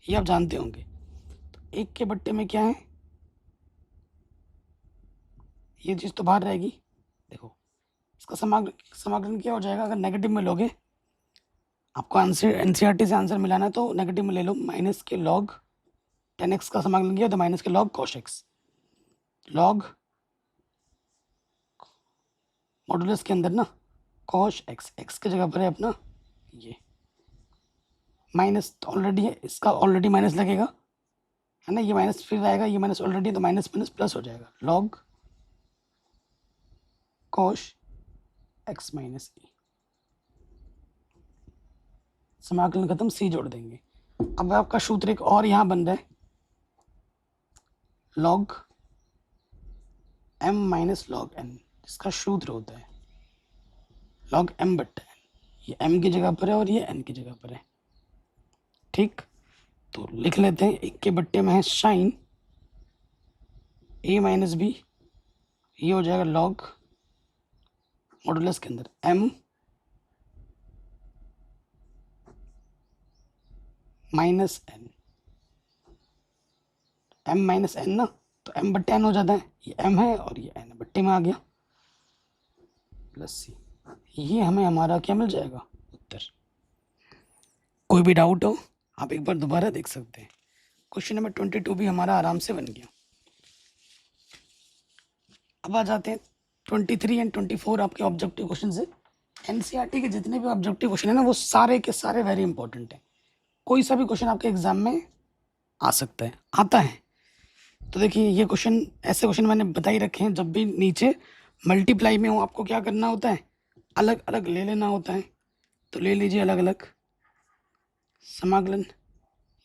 ये आप जानते होंगे। तो एक के बट्टे में क्या है, ये चीज़ तो बाहर रहेगी। देखो इसका समाकलन क्या हो जाएगा, अगर नेगेटिव में लोगे, आपको आंसर एनसीईआरटी से आंसर मिलाना है तो नेगेटिव में ले लो, माइनस के लॉग 10x का समाकलन किया तो माइनस के log cos x, log modulus के अंदर ना कॉस एक्स, एक्स की जगह पर है अपना ये माइनस, तो ऑलरेडी है, इसका ऑलरेडी माइनस लगेगा है ना, ये माइनस फिर आएगा, ये माइनस ऑलरेडी, तो माइनस माइनस प्लस हो जाएगा, लॉग कॉस एक्स माइनस ए। समाकलन खत्म, सी जोड़ देंगे। अब आपका सूत्र एक और यहाँ बन रहा है, log M minus log N, इसका सूत्र होता है लॉग एम बट्टा एन, ये एम की जगह पर है और ये एन की जगह पर है। ठीक, तो लिख लेते हैं, एक के बट्टे में है साइन ए माइनस बी, ये हो जाएगा लॉग मॉडुलस के अंदर M minus N, M minus N ना, तो एम बट्टे एन हो जाता है, ये एम है और ये एन बट्टे में आ गया, प्लस सी। ये हमें हमारा क्या मिल जाएगा, उत्तर। कोई भी डाउट हो आप एक बार दोबारा देख सकते हैं। क्वेश्चन नंबर 22 भी हमारा आराम से बन गया। अब आ जाते हैं 23 एंड 24 आपके ऑब्जेक्टिव क्वेश्चन से। एनसीईआरटी के जितने भी ऑब्जेक्टिव क्वेश्चन है ना वो सारे के सारे वेरी इंपॉर्टेंट है। कोई सा भी क्वेश्चन आपके एग्जाम में आ सकता है, आता है। तो देखिए ये क्वेश्चन, ऐसे क्वेश्चन मैंने बता ही रखे हैं, जब भी नीचे मल्टीप्लाई में हो आपको क्या करना होता है, अलग अलग ले लेना होता है। तो ले लीजिए अलग अलग। समाकलन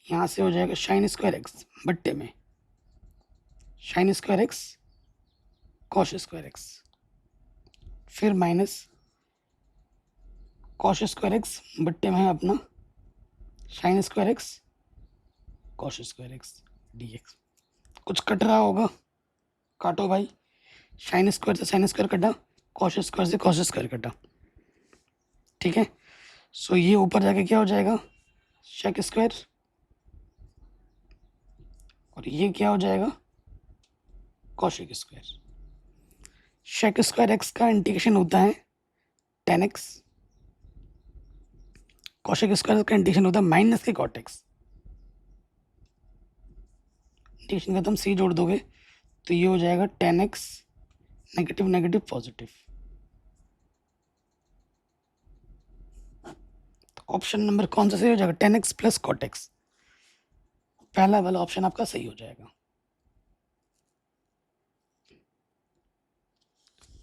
यहाँ से हो जाएगा साइन स्क्वायर एक्स बट्टे में sign square x cos square x, फिर माइनस कॉस स्क्वायर एक्स बट्टे में है अपना sign square x cos square X D x. कुछ कट रहा होगा, काटो भाई। साइन स्क्वायर से साइन स्क्वायर कटा, कॉस स्क्वायर से कॉस स्क्वायर कटा, ठीक है। सो ये ऊपर जाके क्या हो जाएगा, सेक स्क्वायर, और ये क्या हो जाएगा, cosec square. Sec square X का इंटीग्रेशन होता है 10x, कॉशेक स्क्वायर का इंटीग्रेशन होता है माइनस के कॉट एक्स। इंटीग्रेशन का तुम सी जोड़ दोगे तो ये हो जाएगा 10x नेगेटिव नेगेटिव पॉजिटिव। तो ऑप्शन नंबर कौन सा सही हो जाएगा, 10x प्लस कॉट एक्स। पहला वाला ऑप्शन आपका सही हो जाएगा,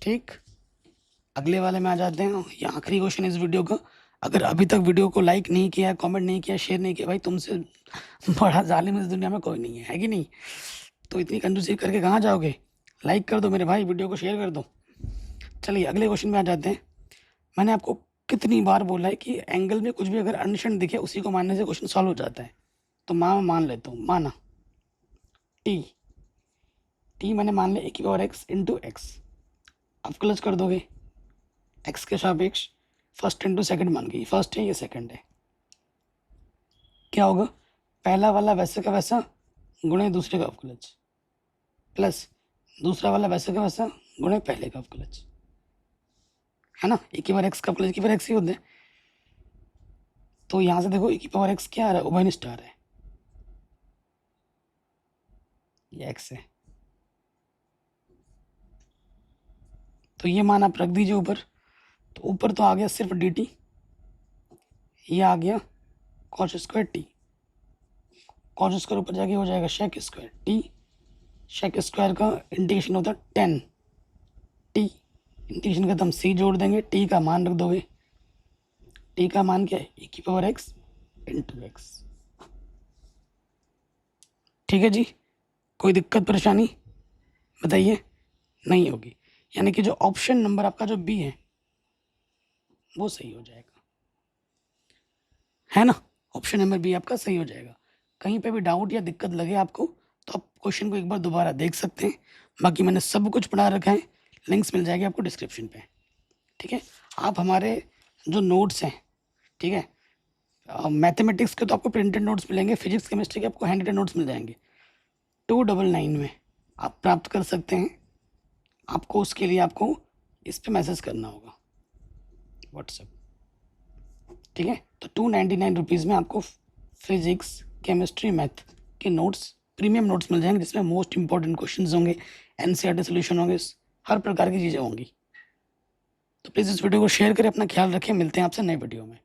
ठीक। अगले वाले में आ जाते हैं। ये आखिरी क्वेश्चन इस वीडियो का। अगर अभी तक वीडियो को लाइक नहीं किया, कमेंट नहीं किया, शेयर नहीं किया, भाई तुमसे बड़ा जालिम इस दुनिया में कोई नहीं है कि नहीं। तो इतनी कंजूसी करके कहाँ जाओगे, लाइक कर दो मेरे भाई, वीडियो को शेयर कर दो। चलिए अगले क्वेश्चन में आ जाते हैं। मैंने आपको कितनी बार बोला है कि एंगल में कुछ भी अगर अनशन दिखे उसी को मानने से क्वेश्चन सॉल्व हो जाता है। तो मान लेता हूँ, माना टी मैंने मान लिया एक और एक्स इंटू एक्स। अब क्लच कर दोगे एक्स के सापेक्ष, फर्स्ट इंटू सेकंड मान गई, फर्स्ट है ये सेकंड है। क्या होगा, पहला वाला वैसे का वैसा गुणे दूसरे का अवकलज, प्लस दूसरा वाला वैसे का वैसा गुणे पहले का अवकलज, है ना। एक ही बार एक्स का अवकलज की बार एक्स ही होते हैं। तो यहाँ से देखो एक ही पावर एक्स क्या आ रहा है, उभयनिष्ठ आ रहा है, ये एक्स है। तो ये मान आप रख दीजिए ऊपर। तो ऊपर तो आ गया सिर्फ डी टी, ये आ गया cos square T, cos square ऊपर जाके हो जाएगा shake square T. Shake square का इंटीग्रेशन होता है 10 टी, इंटीग्रेशन का तो हम सी जोड़ देंगे, टी का मान रख दोगे। टी का मान क्या है, e की पावर एक्स इंटू एक्स। ठीक है जी, कोई दिक्कत परेशानी बताइए, नहीं होगी। यानी कि जो ऑप्शन नंबर आपका जो बी है वो सही हो जाएगा, है ना। ऑप्शन नंबर बी आपका सही हो जाएगा। कहीं पे भी डाउट या दिक्कत लगे आपको तो आप क्वेश्चन को एक बार दोबारा देख सकते हैं। बाकी मैंने सब कुछ पढ़ा रखा है, लिंक्स मिल जाएगी आपको डिस्क्रिप्शन पे, ठीक है। आप हमारे जो नोट्स हैं, ठीक है, मैथमेटिक्स के तो आपको प्रिंटेड नोट्स मिलेंगे, फिजिक्स केमिस्ट्री के आपको हैंड रिटन नोट्स मिल जाएंगे 299 में आप प्राप्त कर सकते हैं। आपको उसके लिए आपको इस पर मैसेज करना होगा व्हाट्सएप, ठीक है। तो 299 रुपीज़ में आपको फिजिक्स केमिस्ट्री मैथ के नोट्स, प्रीमियम नोट्स मिल जाएंगे, जिसमें मोस्ट इंपॉर्टेंट क्वेश्चंस होंगे, एनसीईआरटी सॉल्यूशन होंगे, हर प्रकार की चीज़ें होंगी। तो प्लीज़ इस वीडियो को शेयर करें, अपना ख्याल रखें, मिलते हैं आपसे नए वीडियो में।